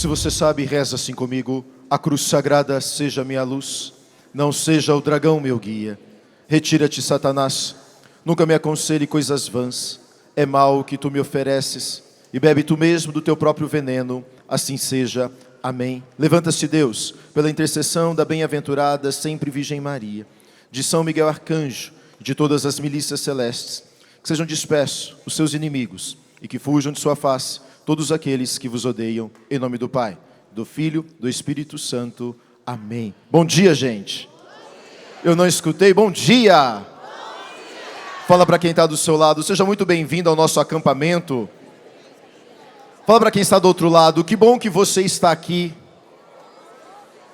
Se você sabe, reza assim comigo. A cruz sagrada seja minha luz, não seja o dragão meu guia. Retira-te, Satanás, nunca me aconselhe coisas vãs. É mal o que tu me ofereces, e bebe tu mesmo do teu próprio veneno. Assim seja. Amém. Levanta-se, Deus, pela intercessão da bem-aventurada sempre Virgem Maria, de São Miguel Arcanjo, de todas as milícias celestes, que sejam dispersos os seus inimigos e que fujam de sua face todos aqueles que vos odeiam, em nome do Pai, do Filho, do Espírito Santo. Amém. Bom dia, gente. Eu não escutei. Bom dia. Fala para quem está do seu lado. Seja muito bem-vindo ao nosso acampamento. Fala para quem está do outro lado. Que bom que você está aqui.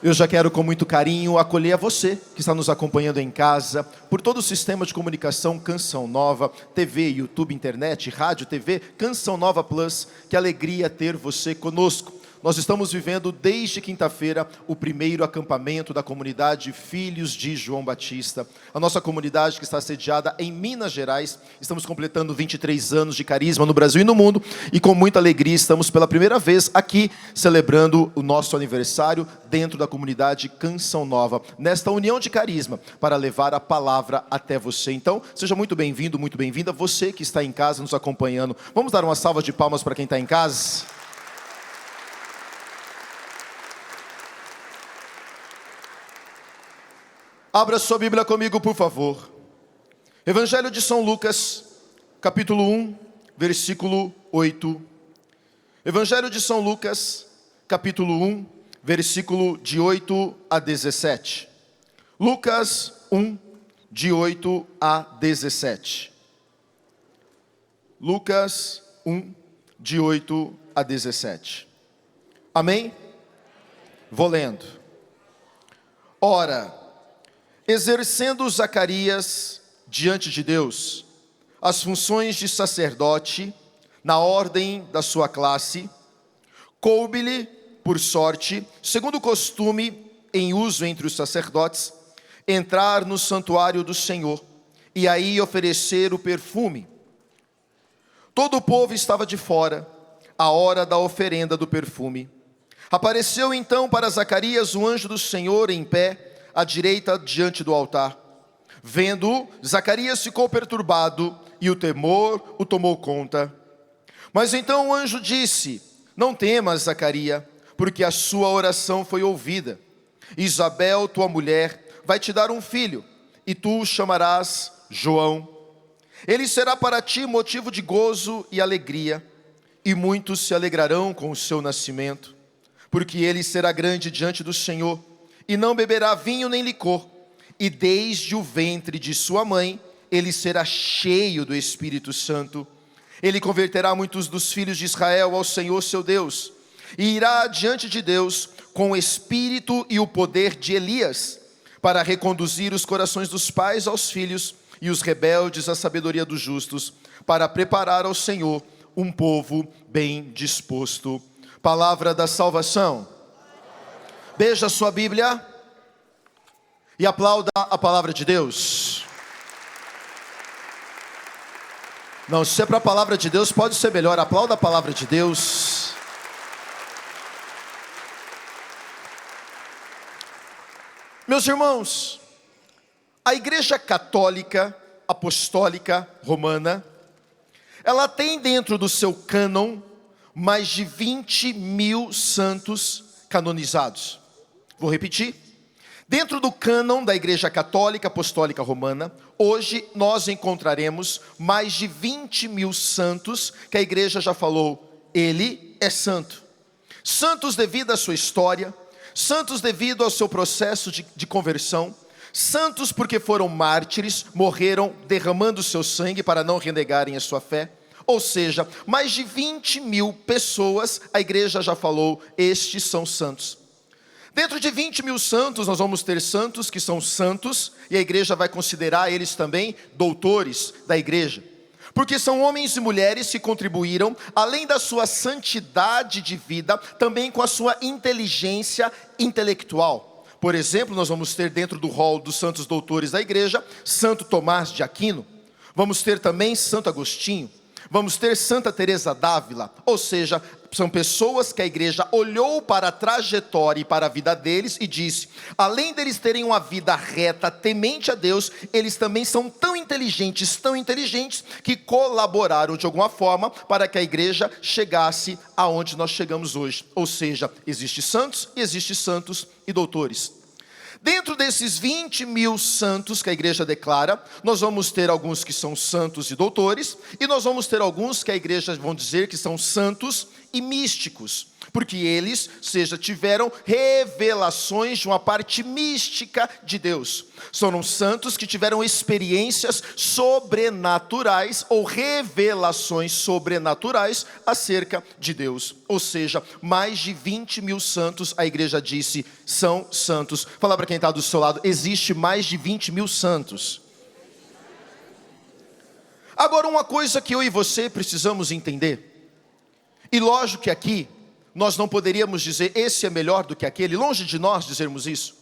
Eu já quero com muito carinho acolher a você que está nos acompanhando em casa, por todo o sistema de comunicação Canção Nova, TV, YouTube, internet, rádio, TV, Canção Nova Plus. Que alegria ter você conosco. Nós estamos vivendo desde quinta-feira o primeiro acampamento da comunidade Filhos de João Batista. A nossa comunidade que está sediada em Minas Gerais. Estamos completando 23 anos de carisma no Brasil e no mundo. E com muita alegria estamos pela primeira vez aqui celebrando o nosso aniversário dentro da comunidade Canção Nova. Nesta união de carisma para levar a palavra até você. Então, seja muito bem-vindo, muito bem-vinda. Você que está em casa nos acompanhando. Vamos dar uma salva de palmas para quem está em casa? Abra sua Bíblia comigo, por favor. Evangelho de São Lucas, capítulo 1, versículo 8. Evangelho de São Lucas, capítulo 1, versículo de 8 a 17. Lucas 1, de 8 a 17. Lucas 1, de 8 a 17. Amém? Vou lendo. Ora, exercendo Zacarias diante de Deus as funções de sacerdote na ordem da sua classe, coube-lhe, por sorte, segundo o costume em uso entre os sacerdotes, entrar no santuário do Senhor e aí oferecer o perfume. Todo o povo estava de fora, à hora da oferenda do perfume. Apareceu então para Zacarias o anjo do Senhor em pé, à direita diante do altar. Vendo-o, Zacarias ficou perturbado e o temor o tomou conta. Mas então o anjo disse: não temas, Zacarias, porque a sua oração foi ouvida. Isabel, tua mulher, vai te dar um filho, e tu o chamarás João. Ele será para ti motivo de gozo e alegria, e muitos se alegrarão com o seu nascimento, porque ele será grande diante do Senhor, e não beberá vinho nem licor, e desde o ventre de sua mãe, ele será cheio do Espírito Santo. Ele converterá muitos dos filhos de Israel ao Senhor seu Deus, e irá diante de Deus com o espírito e o poder de Elias, para reconduzir os corações dos pais aos filhos, e os rebeldes à sabedoria dos justos, para preparar ao Senhor um povo bem disposto. Palavra da salvação. Beija a sua Bíblia e aplauda a palavra de Deus. Não, se é para a palavra de Deus, pode ser melhor. Aplauda a palavra de Deus. Meus irmãos, a Igreja Católica Apostólica Romana, ela tem dentro do seu cânon mais de 20 mil santos canonizados. Vou repetir. Dentro do cânon da Igreja Católica Apostólica Romana, hoje nós encontraremos mais de 20 mil santos que a Igreja já falou, ele é santo. Santos devido à sua história, santos devido ao seu processo de conversão, santos porque foram mártires, morreram derramando seu sangue para não renegarem a sua fé. Ou seja, mais de 20 mil pessoas, a Igreja já falou, estes são santos. Dentro de 20 mil santos, nós vamos ter santos que são santos, e a Igreja vai considerar eles também doutores da Igreja. Porque são homens e mulheres que contribuíram, além da sua santidade de vida, também com a sua inteligência intelectual. Por exemplo, nós vamos ter dentro do rol dos santos doutores da Igreja, Santo Tomás de Aquino. Vamos ter também Santo Agostinho. Vamos ter Santa Teresa d'Ávila, ou seja, são pessoas que a igreja olhou para a trajetória e para a vida deles e disse: além deles terem uma vida reta, temente a Deus, eles também são tão inteligentes, que colaboraram de alguma forma para que a igreja chegasse aonde nós chegamos hoje. Ou seja, existe santos e doutores. Dentro desses 20 mil santos que a igreja declara, nós vamos ter alguns que são santos e doutores, e nós vamos ter alguns que a igreja vão dizer que são santos e místicos, porque eles, tiveram revelações de uma parte mística de Deus. São santos que tiveram experiências sobrenaturais ou revelações sobrenaturais acerca de Deus. Ou seja, mais de 20 mil santos, a igreja disse, são santos. Fala para quem está do seu lado, existe mais de 20 mil santos. Agora, uma coisa que eu e você precisamos entender, e lógico que aqui, nós não poderíamos dizer, esse é melhor do que aquele, longe de nós dizermos isso,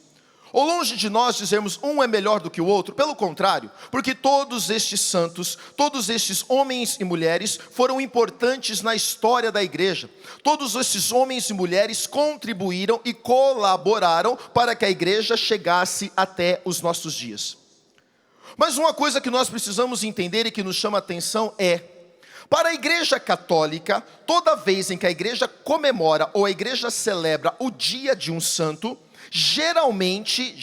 ou longe de nós dizermos, um é melhor do que o outro, pelo contrário, porque todos estes santos, todos estes homens e mulheres, foram importantes na história da igreja, todos esses homens e mulheres contribuíram e colaboraram para que a igreja chegasse até os nossos dias. Mas uma coisa que nós precisamos entender e que nos chama a atenção é, para a igreja católica, toda vez em que a igreja comemora ou a igreja celebra o dia de um santo, geralmente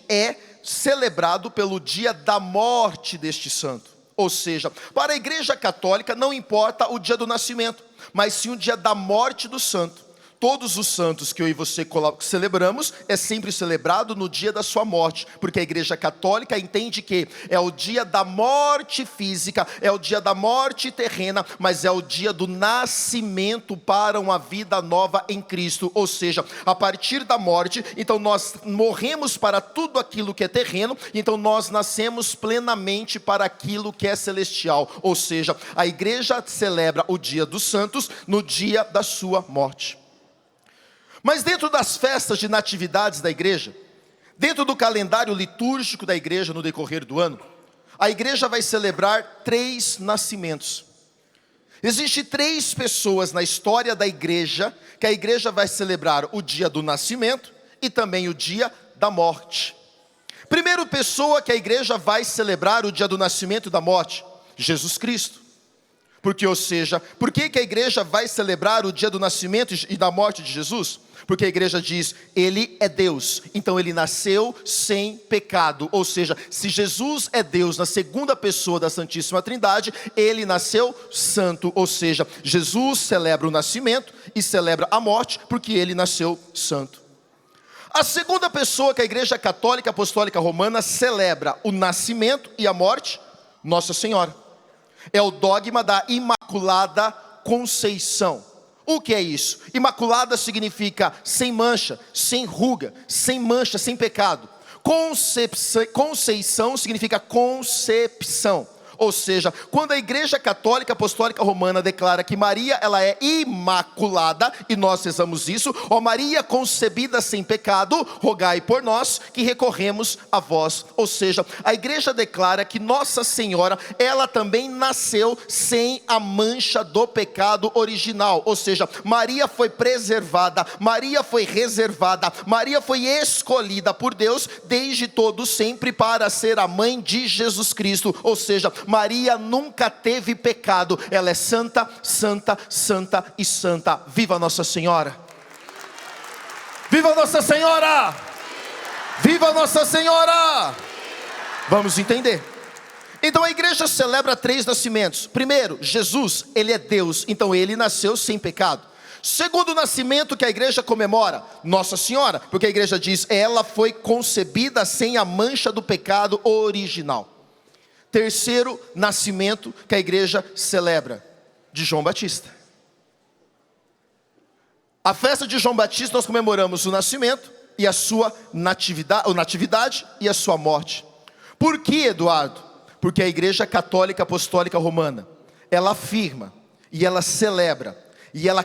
é celebrado pelo dia da morte deste santo. Ou seja, para a igreja católica não importa o dia do nascimento, mas sim o dia da morte do santo. Todos os santos que eu e você celebramos, é sempre celebrado no dia da sua morte, porque a igreja católica entende que é o dia da morte física, é o dia da morte terrena, mas é o dia do nascimento para uma vida nova em Cristo. Ou seja, a partir da morte, então nós morremos para tudo aquilo que é terreno, então nós nascemos plenamente para aquilo que é celestial. Ou seja, a igreja celebra o dia dos santos no dia da sua morte. Mas dentro das festas de natividades da igreja, dentro do calendário litúrgico da igreja no decorrer do ano, a igreja vai celebrar 3 nascimentos. Existem 3 pessoas na história da igreja, que a igreja vai celebrar o dia do nascimento e também o dia da morte. Primeira pessoa que a igreja vai celebrar o dia do nascimento e da morte, Jesus Cristo. Porque, ou seja, por que a igreja vai celebrar o dia do nascimento e da morte de Jesus? Porque a igreja diz, Ele é Deus, então Ele nasceu sem pecado. Ou seja, se Jesus é Deus na segunda pessoa da Santíssima Trindade, Ele nasceu santo. Ou seja, Jesus celebra o nascimento e celebra a morte, porque Ele nasceu santo. A segunda pessoa que a igreja católica apostólica romana celebra o nascimento e a morte, Nossa Senhora. É o dogma da Imaculada Conceição. O que é isso? Imaculada significa sem mancha, sem ruga, sem mancha, sem pecado. Conceição significa concepção. Ou seja, quando a igreja católica apostólica romana declara que Maria ela é imaculada, e nós rezamos isso, ó Maria concebida sem pecado, rogai por nós que recorremos a vós. Ou seja, a igreja declara que Nossa Senhora, ela também nasceu sem a mancha do pecado original. Ou seja, Maria foi preservada, Maria foi reservada, Maria foi escolhida por Deus desde todo sempre para ser a mãe de Jesus Cristo. Ou seja, Maria nunca teve pecado, ela é santa, santa, santa e santa. Viva Nossa Senhora! Viva Nossa Senhora! Viva Nossa Senhora! Vamos entender. Então a igreja celebra 3 nascimentos. Primeiro, Jesus, Ele é Deus, então Ele nasceu sem pecado. Segundo nascimento que a igreja comemora, Nossa Senhora, porque a igreja diz, ela foi concebida sem a mancha do pecado original. Terceiro nascimento que a igreja celebra, de João Batista. A festa de João Batista nós comemoramos o nascimento e a sua natividade e a sua morte. Por que, Eduardo? Porque a igreja católica apostólica romana, ela afirma e ela celebra e ela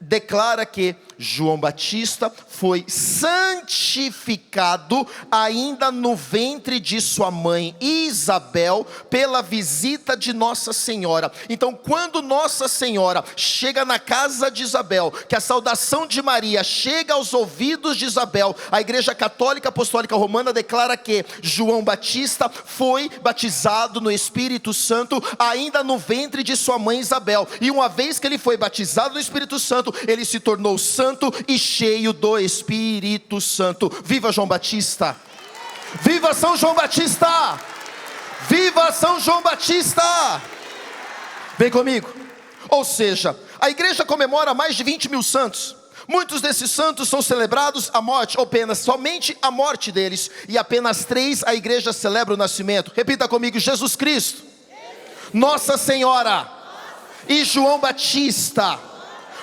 declara que João Batista foi santificado ainda no ventre de sua mãe Isabel, pela visita de Nossa Senhora. Então, quando Nossa Senhora chega na casa de Isabel, que a saudação de Maria chega aos ouvidos de Isabel, a Igreja Católica Apostólica Romana declara que João Batista foi batizado no Espírito Santo ainda no ventre de sua mãe Isabel. E uma vez que ele foi batizado no Espírito Santo, ele se tornou santo e cheio do Espírito Santo. Viva João Batista! Viva São João Batista! Viva São João Batista! Vem comigo. Ou seja, a igreja comemora mais de 20 mil santos. Muitos desses santos são celebrados a morte, ou apenas somente a morte deles. E apenas 3 a igreja celebra o nascimento. Repita comigo: Jesus Cristo, Nossa Senhora e João Batista.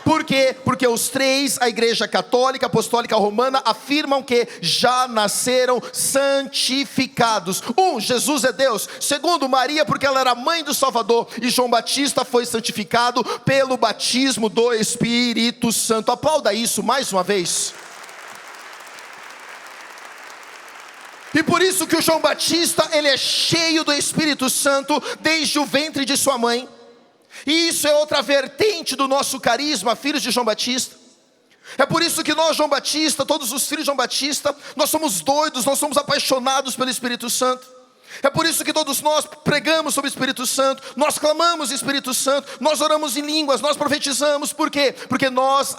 Por quê? Porque os 3, a Igreja Católica Apostólica Romana, afirmam que já nasceram santificados. 1, Jesus é Deus. 2, Maria, porque ela era mãe do Salvador. E João Batista foi santificado pelo batismo do Espírito Santo. Aplauda isso mais uma vez. E por isso que o João Batista, ele é cheio do Espírito Santo desde o ventre de sua mãe. E isso é outra vertente do nosso carisma, filhos de João Batista. É por isso que nós, João Batista, todos os filhos de João Batista, nós somos doidos, nós somos apaixonados pelo Espírito Santo. É por isso que todos nós pregamos sobre o Espírito Santo, nós clamamos o Espírito Santo, nós oramos em línguas, nós profetizamos. Por quê? Porque nós,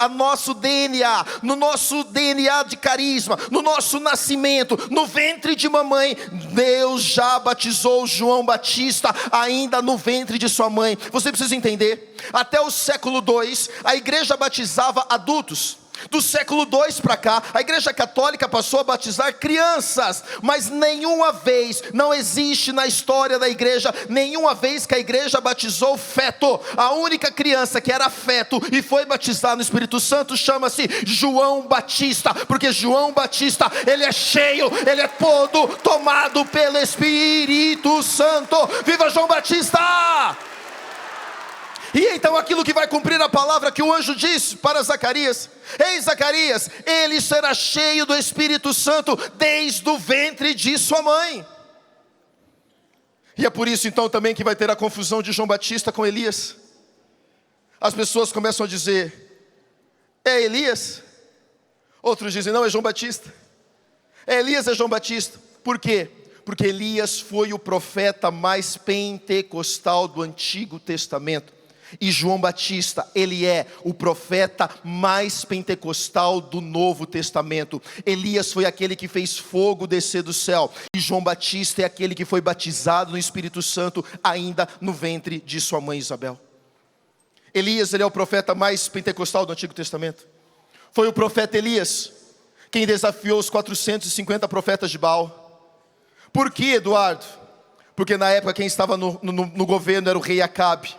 no nosso DNA de carisma, no nosso nascimento, no ventre de mamãe, Deus já batizou João Batista ainda no ventre de sua mãe. Você precisa entender, até o século II, a igreja batizava adultos. Do século II para cá, a Igreja Católica passou a batizar crianças. Mas nenhuma vez, não existe na história da igreja, nenhuma vez que a igreja batizou feto. A única criança que era feto e foi batizada no Espírito Santo chama-se João Batista. Porque João Batista, ele é cheio, ele é todo tomado pelo Espírito Santo. Viva João Batista! E então aquilo que vai cumprir a palavra que o anjo disse para Zacarias: ei Zacarias, ele será cheio do Espírito Santo desde o ventre de sua mãe. E é por isso então também que vai ter a confusão de João Batista com Elias. As pessoas começam a dizer: é Elias? Outros dizem: não, é João Batista. É Elias, é João Batista. Por quê? Porque Elias foi o profeta mais pentecostal do Antigo Testamento. E João Batista, ele é o profeta mais pentecostal do Novo Testamento. Elias foi aquele que fez fogo descer do céu. E João Batista é aquele que foi batizado no Espírito Santo ainda no ventre de sua mãe Isabel. Elias, ele é o profeta mais pentecostal do Antigo Testamento. Foi o profeta Elias quem desafiou os 450 profetas de Baal. Por quê, Eduardo? Porque na época quem estava no governo era o rei Acabe.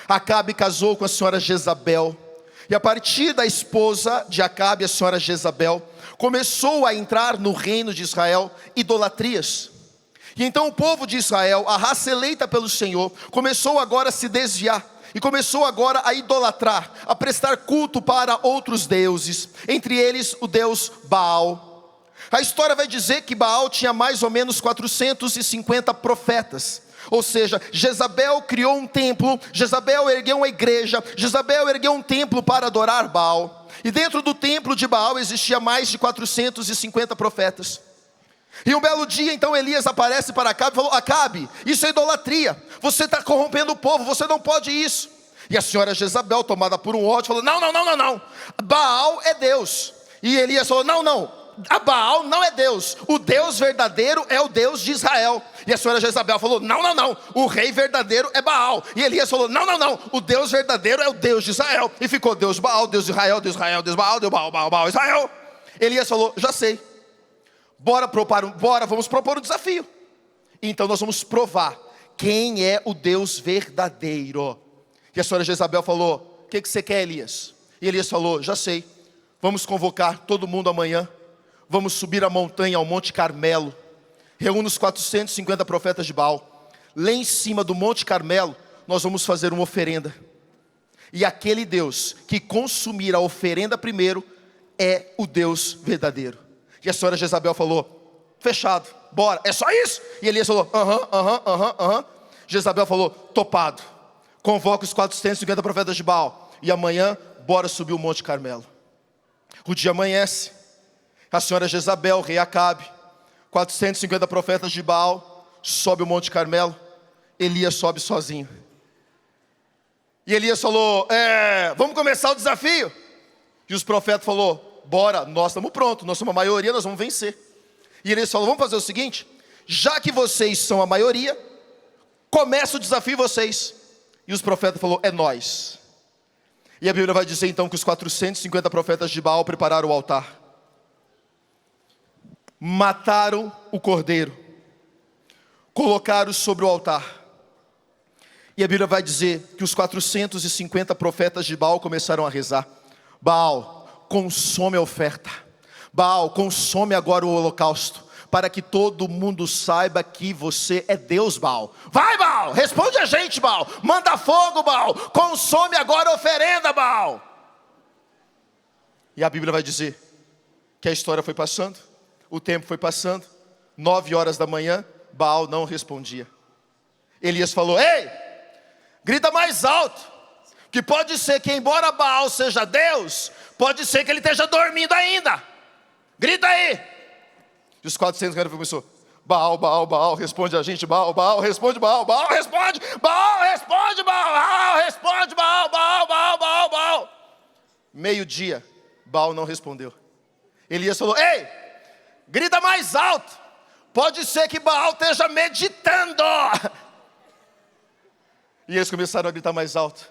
Acabe casou com a senhora Jezabel. E a partir da esposa de Acabe, a senhora Jezabel, começou a entrar no reino de Israel idolatrias. E então o povo de Israel, a raça eleita pelo Senhor, começou agora a se desviar. E começou agora a idolatrar, a prestar culto para outros deuses, entre eles o deus Baal. A história vai dizer que Baal tinha mais ou menos 450 profetas. Ou seja, Jezabel criou um templo, Jezabel ergueu uma igreja, Jezabel ergueu um templo para adorar Baal. E dentro do templo de Baal existia mais de 450 profetas. E um belo dia então Elias aparece para Acabe e falou: Acabe, isso é idolatria, você está corrompendo o povo, você não pode isso. E a senhora Jezabel, tomada por um ódio, falou: não, Baal é Deus. E Elias falou: não, a Baal não é Deus, o Deus verdadeiro é o Deus de Israel. E a senhora Jezabel falou: não, o rei verdadeiro é Baal. E Elias falou: não, o Deus verdadeiro é o Deus de Israel. E ficou Deus Baal, Deus de Israel, Deus Israel, Deus Baal, Deus Baal, Israel. Elias falou: já sei, bora, vamos propor um desafio. Então nós vamos provar quem é o Deus verdadeiro. E a senhora Jezabel falou: o que você quer, Elias? E Elias falou: já sei, vamos convocar todo mundo amanhã. Vamos subir a montanha, ao Monte Carmelo. Reúne os 450 profetas de Baal. Lá em cima do Monte Carmelo, nós vamos fazer uma oferenda. E aquele Deus que consumir a oferenda primeiro, é o Deus verdadeiro. E a senhora Jezabel falou: fechado, bora, é só isso? E Elias falou: aham. Jezabel falou: topado, convoca os 450 profetas de Baal, e amanhã, bora subir o Monte Carmelo. O dia amanhece, a senhora Jezabel, rei Acabe, 450 profetas de Baal, sobe o Monte Carmelo. Elias sobe sozinho. E Elias falou: vamos começar o desafio. E os profetas falaram: bora, nós estamos prontos, nós somos a maioria, nós vamos vencer. E Elias falou: vamos fazer o seguinte, já que vocês são a maioria, começa o desafio vocês. E os profetas falaram: é nós. E a Bíblia vai dizer então que os 450 profetas de Baal prepararam o altar, mataram o cordeiro, colocaram sobre o altar. E a Bíblia vai dizer que os 450 profetas de Baal começaram a rezar: Baal, consome a oferta. Baal, consome agora o holocausto, para que todo mundo saiba que você é Deus, Baal. Vai, Baal, responde a gente, Baal. Manda fogo, Baal. Consome agora a oferenda, Baal. E a Bíblia vai dizer que a história foi passando, o tempo foi passando. 9 horas da manhã, Baal não respondia. Elias falou: ei, grita mais alto, que pode ser que embora Baal seja Deus, pode ser que ele esteja dormindo ainda. Grita aí. E os 400 caras começou: Baal, Baal, Baal, responde a gente, Baal, Baal, responde, Baal, Baal, responde, Baal, responde, Baal, Baal, responde, Baal, Baal, Baal, Baal, Baal. Meio-dia, Baal não respondeu. Elias falou: ei, grita mais alto, pode ser que Baal esteja meditando. E eles começaram a gritar mais alto.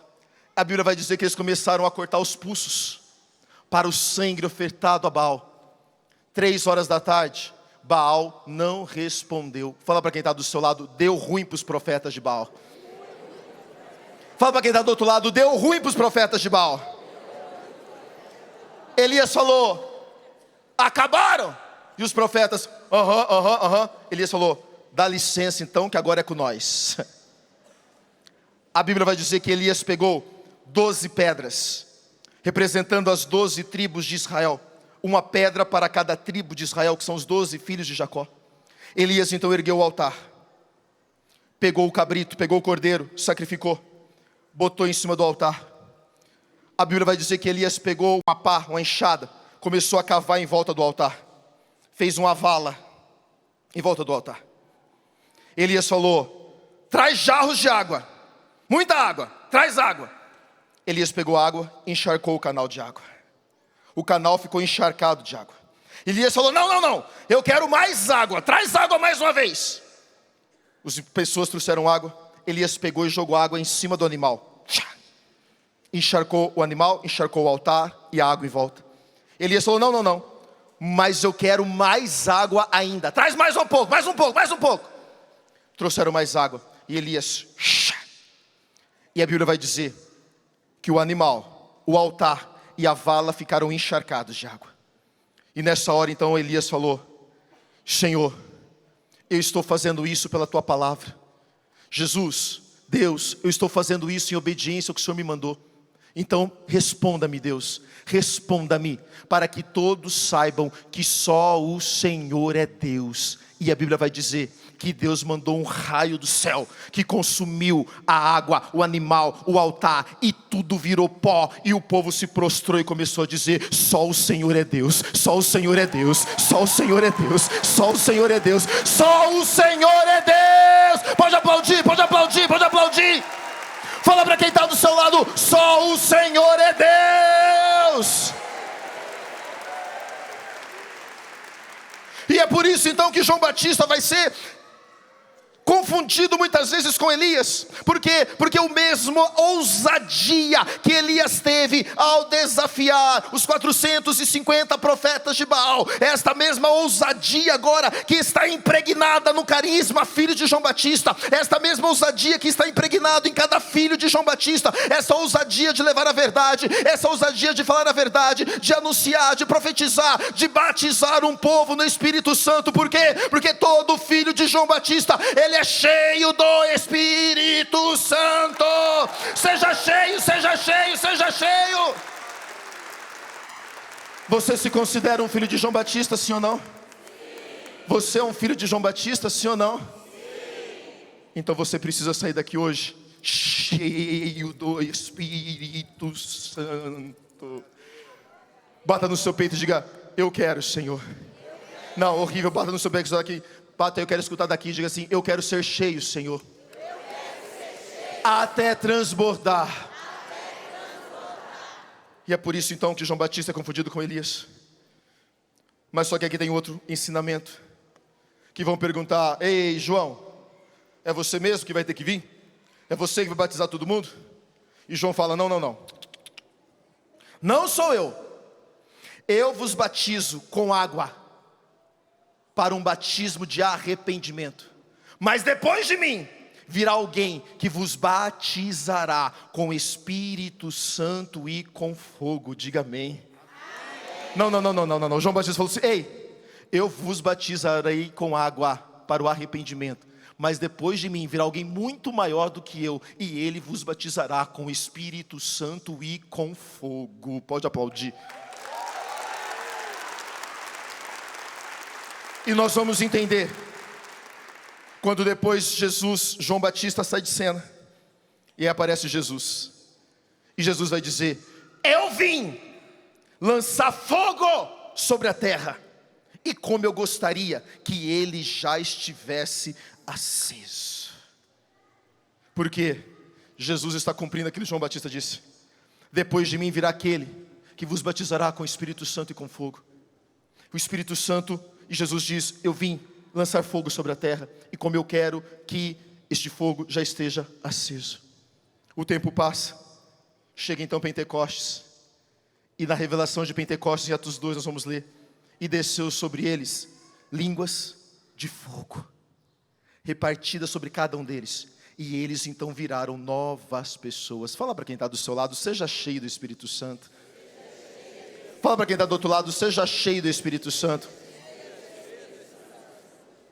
A Bíblia vai dizer que eles começaram a cortar os pulsos para o sangue ofertado a Baal. 3 horas da tarde, Baal não respondeu. Fala para quem está do seu lado: deu ruim para os profetas de Baal. Fala para quem está do outro lado: deu ruim para os profetas de Baal. Elias falou: acabaram. E os profetas: aham. Elias falou: dá licença então, que agora é com nós. A Bíblia vai dizer que Elias pegou 12 pedras, representando as 12 tribos de Israel. Uma pedra para cada tribo de Israel, que são os 12 filhos de Jacó. Elias então ergueu o altar, pegou o cabrito, pegou o cordeiro, sacrificou, botou em cima do altar. A Bíblia vai dizer que Elias pegou uma pá, uma enxada, começou a cavar em volta do altar, fez uma vala em volta do altar. Elias falou: traz jarros de água, muita água, traz água. Elias pegou água, encharcou o canal de água. O canal ficou encharcado de água. Elias falou: não, eu quero mais água, traz água mais uma vez. As pessoas trouxeram água. Elias pegou e jogou água em cima do animal. Encharcou o animal, encharcou o altar e a água em volta. Elias falou: não, mas eu quero mais água ainda, traz mais um pouco. Trouxeram mais água. E Elias, e a Bíblia vai dizer que o animal, o altar e a vala ficaram encharcados de água. E nessa hora então Elias falou: Senhor, eu estou fazendo isso pela tua palavra. Jesus, Deus, eu estou fazendo isso em obediência ao que o Senhor me mandou. Então responda-me, Deus, responda-me, para que todos saibam que só o Senhor é Deus. E a Bíblia vai dizer que Deus mandou um raio do céu, que consumiu a água, o animal, o altar, e tudo virou pó, e o povo se prostrou e começou a dizer: só o Senhor é Deus, só o Senhor é Deus, só o Senhor é Deus, só o Senhor é Deus, só o Senhor é Deus. Pode aplaudir, pode aplaudir, pode aplaudir. Fala para quem está do seu lado: só o Senhor é Deus. E é por isso então que João Batista vai ser confundido muitas vezes com Elias. Por quê? Porque o mesmo ousadia que Elias teve ao desafiar os 450 profetas de Baal, esta mesma ousadia agora que está impregnada no carisma filho de João Batista, esta mesma ousadia que está impregnado em cada filho de João Batista, essa ousadia de levar a verdade, essa ousadia de falar a verdade, de anunciar, de profetizar, de batizar um povo no Espírito Santo. Por quê? Porque todo filho de João Batista, ele é cheio do Espírito Santo. Seja cheio, seja cheio, seja cheio. Você se considera um filho de João Batista, sim ou não? Você é um filho de João Batista, sim ou não? Então você precisa sair daqui hoje cheio do Espírito Santo. Bata no seu peito e diga: eu quero, Senhor. Não, horrível, bata no seu peito e diga: bata, eu quero escutar daqui. Diga assim: eu quero ser cheio, Senhor, até transbordar. E é por isso então que João Batista é confundido com Elias. Mas só que aqui tem outro ensinamento. Que vão perguntar: ei, João, é você mesmo que vai ter que vir? É você que vai batizar todo mundo? E João fala: não, não, não. Não sou eu. Eu vos batizo com água para um batismo de arrependimento. Mas depois de mim virá alguém que vos batizará com Espírito Santo e com fogo. Diga amém. Não, não, não, não, não, não. João Batista falou assim: ei, eu vos batizarei com água para o arrependimento, mas depois de mim virá alguém muito maior do que eu, e ele vos batizará com Espírito Santo e com fogo. Pode aplaudir. E nós vamos entender quando depois João Batista sai de cena e aí aparece Jesus. E Jesus vai dizer: eu vim lançar fogo sobre a terra, e como eu gostaria que ele já estivesse aceso. Porque Jesus está cumprindo aquilo que João Batista disse: depois de mim virá aquele que vos batizará com o Espírito Santo e com fogo. O Espírito Santo, e Jesus diz: eu vim lançar fogo sobre a terra, e como eu quero que este fogo já esteja aceso. O tempo passa, chega então Pentecostes, e na revelação de Pentecostes, em Atos 2 nós vamos ler: e desceu sobre eles línguas de fogo, repartidas sobre cada um deles, e eles então viraram novas pessoas. Fala para quem está do seu lado: seja cheio do Espírito Santo. Fala para quem está do outro lado: seja cheio do Espírito Santo.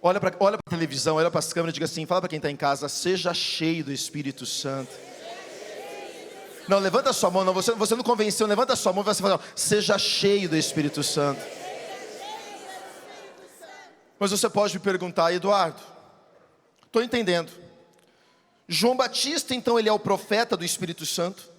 Olha para a televisão, olha para as câmeras e diga assim: fala para quem está em casa: seja cheio do Espírito Santo. Não, levanta a sua mão, não, você não convenceu, levanta a sua mão e vai falar: seja cheio do Espírito Santo. Mas você pode me perguntar: Eduardo, estou entendendo. João Batista então ele é o profeta do Espírito Santo,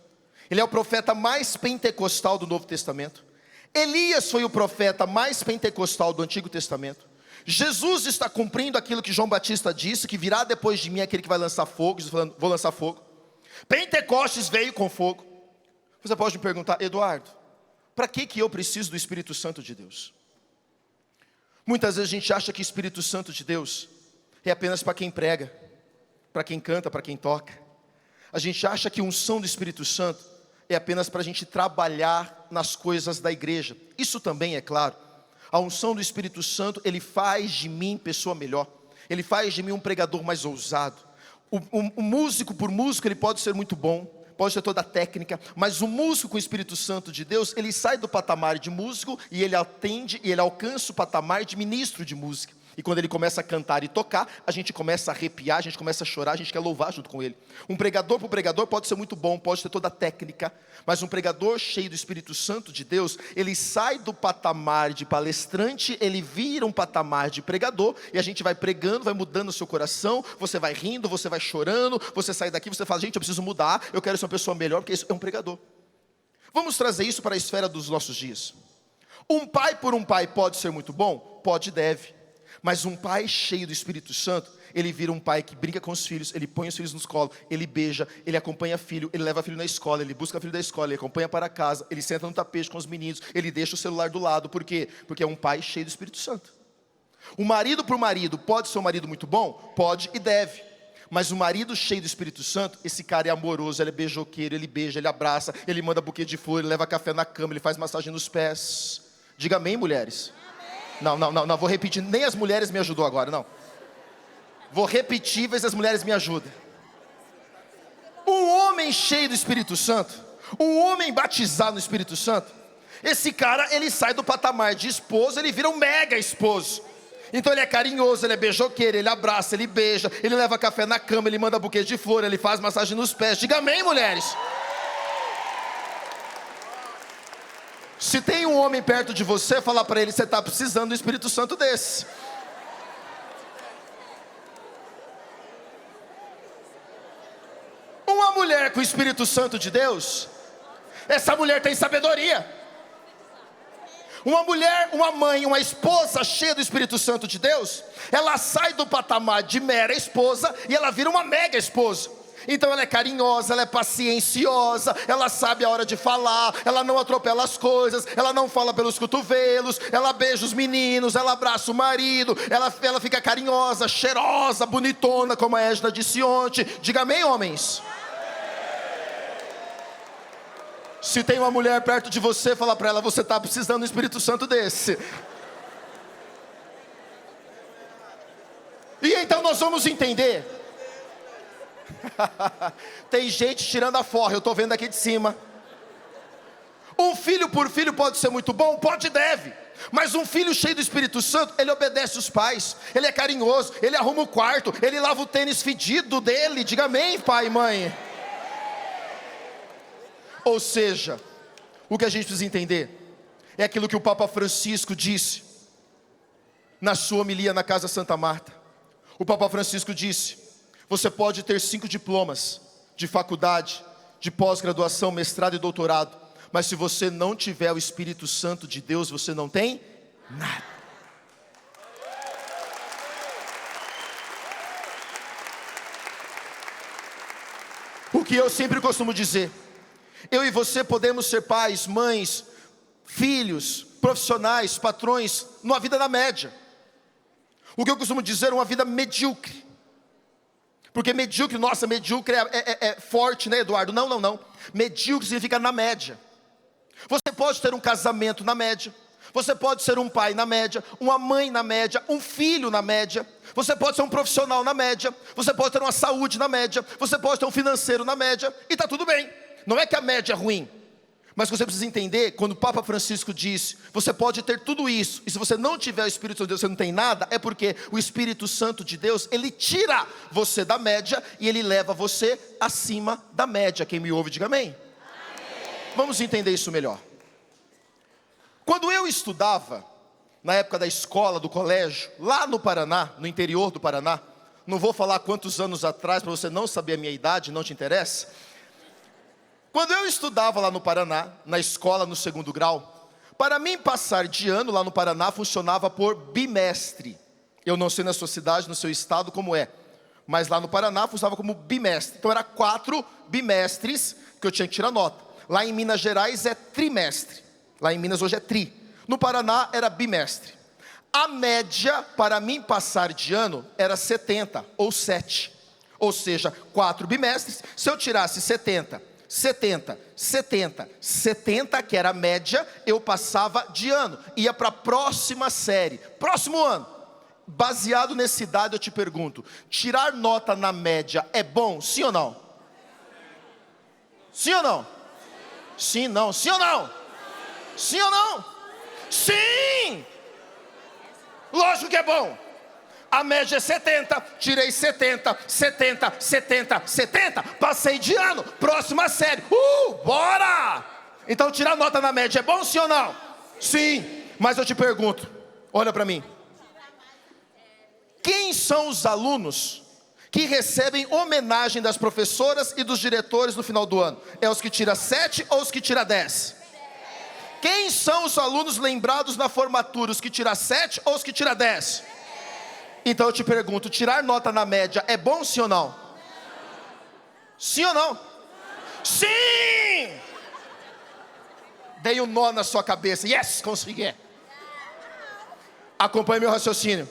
ele é o profeta mais pentecostal do Novo Testamento. Elias foi o profeta mais pentecostal do Antigo Testamento. Jesus está cumprindo aquilo que João Batista disse, que virá depois de mim aquele que vai lançar fogo. Falando: vou lançar fogo. Pentecostes veio com fogo. Você pode me perguntar: Eduardo, para que eu preciso do Espírito Santo de Deus? Muitas vezes a gente acha que o Espírito Santo de Deus é apenas para quem prega, para quem canta, para quem toca. A gente acha que a unção do Espírito Santo é apenas para a gente trabalhar nas coisas da igreja. Isso também é claro. A unção do Espírito Santo, ele faz de mim pessoa melhor. Ele faz de mim um pregador mais ousado. O músico por músico, ele pode ser muito bom, pode ter toda a técnica, mas o músico com o Espírito Santo de Deus, ele sai do patamar de músico e ele atende, e ele alcança o patamar de ministro de música. E quando ele começa a cantar e tocar, a gente começa a arrepiar, a gente começa a chorar, a gente quer louvar junto com ele. Um pregador para o pregador pode ser muito bom, pode ter toda a técnica, mas um pregador cheio do Espírito Santo de Deus, ele sai do patamar de palestrante, ele vira um patamar de pregador, e a gente vai pregando, vai mudando o seu coração, você vai rindo, você vai chorando, você sai daqui, você fala: gente, eu preciso mudar, eu quero ser uma pessoa melhor, porque isso é um pregador. Vamos trazer isso para a esfera dos nossos dias. Um pai por um pai pode ser muito bom? Pode e deve. Mas um pai cheio do Espírito Santo, ele vira um pai que brinca com os filhos, ele põe os filhos no colo, ele beija, ele acompanha filho, ele leva filho na escola, ele busca filho da escola, ele acompanha para casa, ele senta no tapete com os meninos, ele deixa o celular do lado. Por quê? Porque é um pai cheio do Espírito Santo. O marido para o marido pode ser um marido muito bom? Pode e deve. Mas o marido cheio do Espírito Santo, esse cara é amoroso, ele é beijoqueiro, ele beija, ele abraça, ele manda buquê de flor, ele leva café na cama, ele faz massagem nos pés. Diga amém, mulheres. Não, vou repetir, nem as mulheres me ajudou agora, não. Vou repetir, ver se as mulheres me ajudam. Um homem cheio do Espírito Santo, um homem batizado no Espírito Santo, esse cara, ele sai do patamar de esposo, ele vira um mega esposo. Então ele é carinhoso, ele é beijoqueiro, ele abraça, ele beija, ele leva café na cama, ele manda buquê de flor, ele faz massagem nos pés. Diga amém, mulheres. Se tem um homem perto de você, fala para ele, você está precisando do Espírito Santo desse. Uma mulher com o Espírito Santo de Deus, essa mulher tem sabedoria. Uma mulher, uma mãe, uma esposa cheia do Espírito Santo de Deus, ela sai do patamar de mera esposa e ela vira uma mega esposa. Então ela é carinhosa, ela é pacienciosa, ela sabe a hora de falar, ela não atropela as coisas, ela não fala pelos cotovelos, ela beija os meninos, ela abraça o marido, ela fica carinhosa, cheirosa, bonitona, como a Égida disse ontem. Diga amém, homens. Se tem uma mulher perto de você, fala para ela, você está precisando do Espírito Santo desse. E então nós vamos entender. Tem gente tirando a forra, eu estou vendo aqui de cima. Um filho por filho pode ser muito bom, pode e deve. Mas um filho cheio do Espírito Santo, ele obedece os pais, ele é carinhoso, ele arruma o quarto, ele lava o tênis fedido dele. Diga amém, pai e mãe. Ou seja, o que a gente precisa entender é aquilo que o Papa Francisco disse na sua homilia na Casa Santa Marta. O Papa Francisco disse: você pode ter 5 diplomas de faculdade, de pós-graduação, mestrado e doutorado, mas se você não tiver o Espírito Santo de Deus, você não tem nada. O que eu sempre costumo dizer: eu e você podemos ser pais, mães, filhos, profissionais, patrões, numa vida na média. O que eu costumo dizer, uma vida medíocre. Porque medíocre, nossa, medíocre é forte, né, Eduardo? Não. Medíocre significa na média. Você pode ter um casamento na média. Você pode ser um pai na média, uma mãe na média, um filho na média. Você pode ser um profissional na média. Você pode ter uma saúde na média. Você pode ter um financeiro na média. E está tudo bem. Não é que a média é ruim. Mas você precisa entender, quando o Papa Francisco disse, você pode ter tudo isso, e se você não tiver o Espírito Santo de Deus, você não tem nada, é porque o Espírito Santo de Deus, ele tira você da média, e ele leva você acima da média. Quem me ouve, diga amém. Vamos entender isso melhor. Quando eu estudava, na época da escola, do colégio, lá no Paraná, no interior do Paraná, não vou falar quantos anos atrás, para você não saber a minha idade, não te interessa. Quando eu estudava lá no Paraná, na escola no 2º grau, para mim passar de ano lá no Paraná funcionava por bimestre. Eu não sei na sua cidade, no seu estado como é, mas lá no Paraná funcionava como bimestre. Então era 4 bimestres que eu tinha que tirar nota. Lá em Minas Gerais é trimestre. Lá em Minas hoje é tri. No Paraná era bimestre. A média para mim passar de ano era 70 ou 7. Ou seja, 4 bimestres, se eu tirasse 70, que era a média, eu passava de ano, ia para a próxima série, próximo ano. Baseado nesse dado eu te pergunto, tirar nota na média é bom, sim ou não? Sim ou não? Sim, não, sim ou não? Sim ou não? Sim! Lógico que é bom. A média é 70, tirei 70, passei de ano, próxima série, bora! Então tirar nota na média é bom, sim ou não? Sim, mas eu te pergunto, olha para mim. Quem são os alunos que recebem homenagem das professoras e dos diretores no final do ano? É os que tiram 7 ou os que tiram 10? Quem são os alunos lembrados na formatura? Os que tiram 7 ou os que tiram 10? Então eu te pergunto, tirar nota na média é bom, sim ou não? Sim ou não? Sim! Dei um nó na sua cabeça. Yes, consegui. Acompanhe meu raciocínio.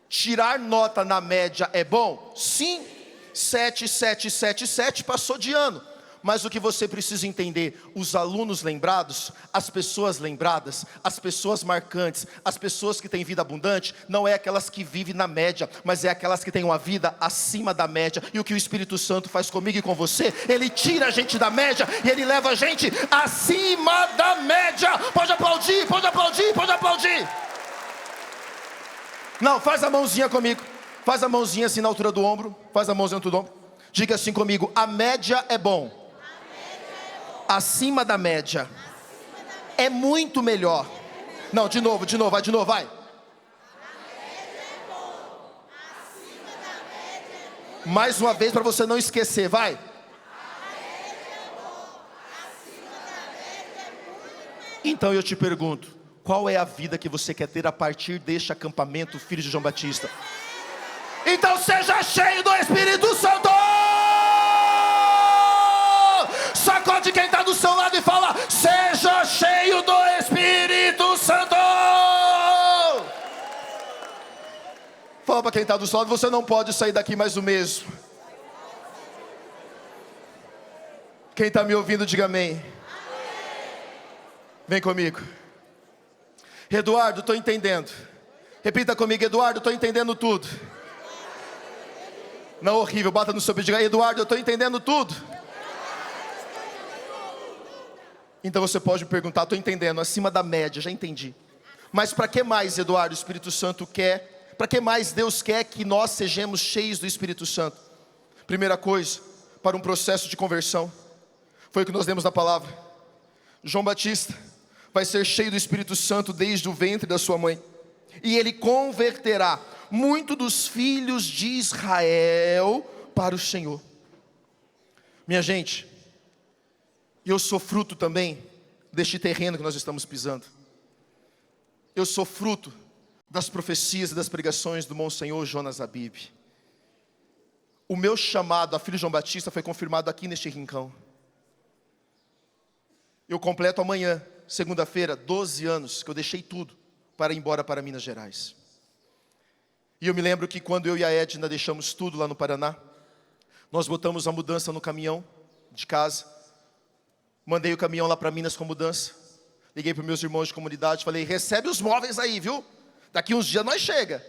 Tirar nota na média é bom? Sim. 7, passou de ano. Mas o que você precisa entender, os alunos lembrados, as pessoas lembradas, as pessoas marcantes, as pessoas que têm vida abundante, não é aquelas que vivem na média, mas é aquelas que têm uma vida acima da média. E o que o Espírito Santo faz comigo e com você, ele tira a gente da média e ele leva a gente acima da média. Pode aplaudir, pode aplaudir, pode aplaudir. Não, faz a mãozinha comigo, faz a mãozinha assim na altura do ombro, faz a mãozinha na altura do ombro. Diga assim comigo, a média é bom. Acima da média é muito melhor. Não, de novo, vai de novo, vai. Mais uma vez para você não esquecer, vai. Então eu te pergunto, qual é a vida que você quer ter a partir deste acampamento, filho de João Batista? Então seja cheio do Espírito Santo! Sacode quem está do seu lado e fala: seja cheio do Espírito Santo! Fala para quem está do seu lado: você não pode sair daqui mais o mesmo. Quem está me ouvindo, diga amém. Vem comigo. Eduardo, estou entendendo. Repita comigo: Eduardo, estou entendendo tudo. Não, horrível, bata no seu peito, diga: Eduardo, eu estou entendendo tudo. Então você pode me perguntar: estou entendendo, acima da média, já entendi. Mas para que mais, Eduardo, o Espírito Santo quer? Para que mais Deus quer que nós sejamos cheios do Espírito Santo? Primeira coisa, para um processo de conversão. Foi o que nós lemos na palavra. João Batista vai ser cheio do Espírito Santo desde o ventre da sua mãe. E ele converterá muito dos filhos de Israel para o Senhor. Minha gente, eu sou fruto também deste terreno que nós estamos pisando. Eu sou fruto das profecias e das pregações do Monsenhor Jonas Abib. O meu chamado a filho de João Batista foi confirmado aqui neste rincão. Eu completo amanhã, segunda-feira, 12 anos que eu deixei tudo para ir embora para Minas Gerais. E eu me lembro que quando eu e a Edna deixamos tudo lá no Paraná, nós botamos a mudança no caminhão de casa, mandei o caminhão lá para Minas com mudança, liguei para os meus irmãos de comunidade, falei: recebe os móveis aí, viu? Daqui uns dias nós chega.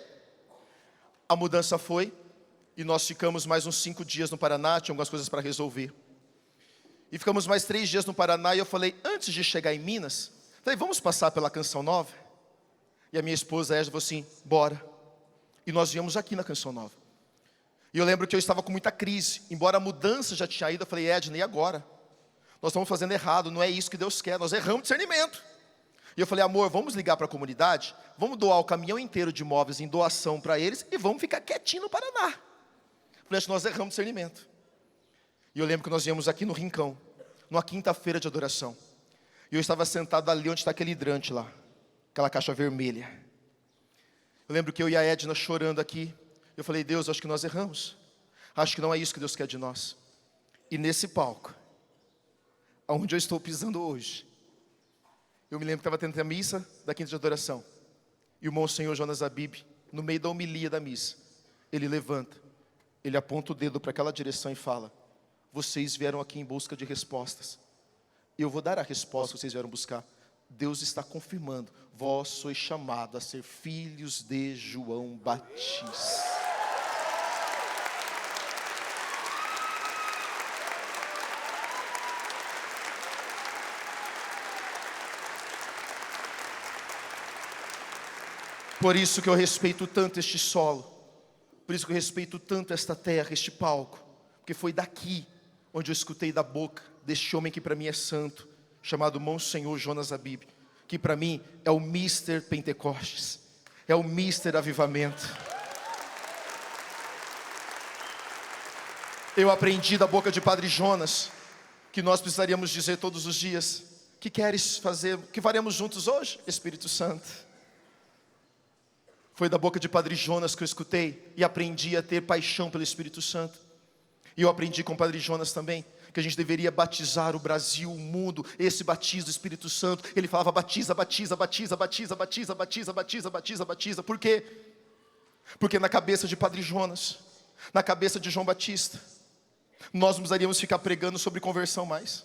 A mudança foi, e nós ficamos mais uns 5 dias no Paraná, tinha algumas coisas para resolver. E ficamos mais 3 dias no Paraná, e eu falei, antes de chegar em Minas, falei: vamos passar pela Canção Nova? E a minha esposa Edna falou assim: bora. E nós viemos aqui na Canção Nova. E eu lembro que eu estava com muita crise, embora a mudança já tinha ido. Eu falei: Edna, e agora? Nós estamos fazendo errado, não é isso que Deus quer, nós erramos discernimento. E eu falei: amor, vamos ligar para a comunidade, vamos doar o caminhão inteiro de móveis em doação para eles, e vamos ficar quietinho no Paraná. Eu falei: acho que nós erramos discernimento. E eu lembro que nós viemos aqui no Rincão, numa quinta-feira de adoração. E eu estava sentado ali onde está aquele hidrante lá, aquela caixa vermelha. Eu lembro que eu e a Edna chorando aqui. Eu falei: Deus, acho que nós erramos. Acho que não é isso que Deus quer de nós. E nesse palco, onde eu estou pisando hoje, eu me lembro que estava tendo a missa da quinta de adoração. E o Monsenhor Jonas Abib, no meio da homilia da missa, ele levanta, ele aponta o dedo para aquela direção e fala: vocês vieram aqui em busca de respostas. Eu vou dar a resposta que vocês vieram buscar. Deus está confirmando: vós sois chamados a ser filhos de João Batista. Por isso que eu respeito tanto este solo, por isso que eu respeito tanto esta terra, este palco, porque foi daqui onde eu escutei da boca deste homem que para mim é santo, chamado Monsenhor Jonas Abib, que para mim é o Mister Pentecostes, é o Mister Avivamento. Eu aprendi da boca de Padre Jonas que nós precisaríamos dizer todos os dias: que queres fazer, que faremos juntos hoje, Espírito Santo? Foi da boca de Padre Jonas que eu escutei e aprendi a ter paixão pelo Espírito Santo. E eu aprendi com o Padre Jonas também que a gente deveria batizar o Brasil, o mundo. Esse batismo do Espírito Santo, ele falava: batiza, batiza, batiza, batiza, batiza, batiza, batiza, batiza, batiza. Por quê? Porque na cabeça de Padre Jonas, na cabeça de João Batista, nós não precisaríamos ficar pregando sobre conversão mais.